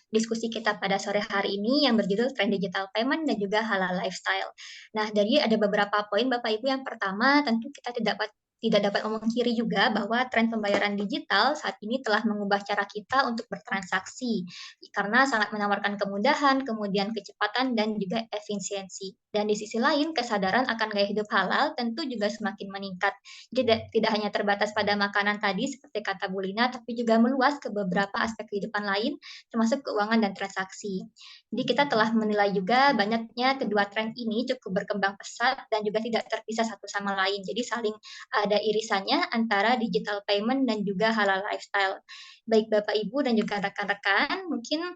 diskusi kita pada sore hari ini yang berjudul Tren Digital Payment dan juga Halal Lifestyle. Nah, dari ada beberapa poin Bapak Ibu. Yang pertama, tentu kita tidak dapat memungkiri juga bahwa tren pembayaran digital saat ini telah mengubah cara kita untuk bertransaksi karena sangat menawarkan kemudahan, kemudian kecepatan dan juga efisiensi. Dan di sisi lain, kesadaran akan gaya hidup halal tentu juga semakin meningkat. Jadi tidak hanya terbatas pada makanan tadi seperti kata Bu Lina, tapi juga meluas ke beberapa aspek kehidupan lain, termasuk keuangan dan transaksi. Jadi kita telah menilai juga banyaknya kedua tren ini cukup berkembang pesat dan juga tidak terpisah satu sama lain. Jadi saling ada irisannya antara digital payment dan juga halal lifestyle. Baik Bapak Ibu dan juga rekan-rekan, mungkin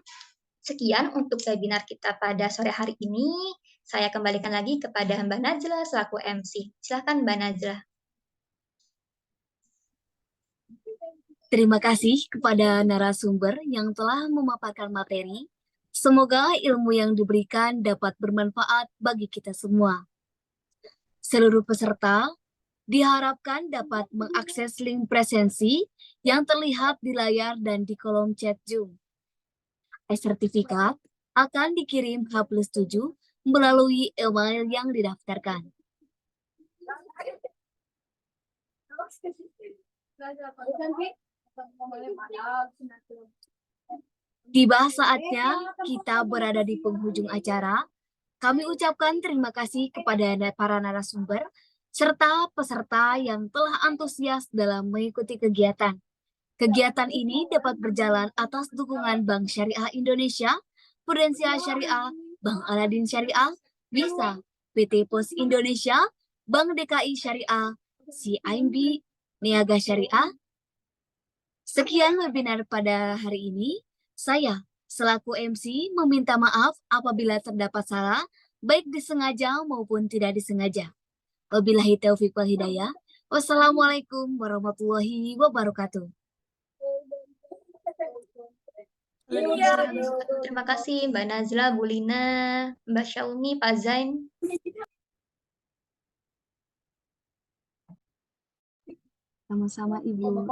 sekian untuk webinar kita pada sore hari ini. Saya kembalikan lagi kepada Mbak Najla selaku MC. Silakan Mbak Najla. Terima kasih kepada narasumber yang telah memaparkan materi. Semoga ilmu yang diberikan dapat bermanfaat bagi kita semua. Seluruh peserta diharapkan dapat mengakses link presensi yang terlihat di layar dan di kolom chat Zoom. E-sertifikat akan dikirim H+7 melalui email yang didaftarkan. Tiba saatnya kita berada di penghujung acara. Kami ucapkan terima kasih kepada para narasumber serta peserta yang telah antusias dalam mengikuti kegiatan. Kegiatan ini dapat berjalan atas dukungan Bank Syariah Indonesia, Prudensial Syariah, Bank Aladin Syariah, Visa, PT Pos Indonesia, Bank DKI Syariah, CIMB, Niaga Syariah. Sekian webinar pada hari ini. Saya selaku MC meminta maaf apabila terdapat salah, baik disengaja maupun tidak disengaja. Wabillahi taufiq wal hidayah. Wassalamualaikum warahmatullahi wabarakatuh. Terima kasih Mbak Nazla, Bu Lina, Mbak Syaumi, Pak Zain. Sama-sama Ibu.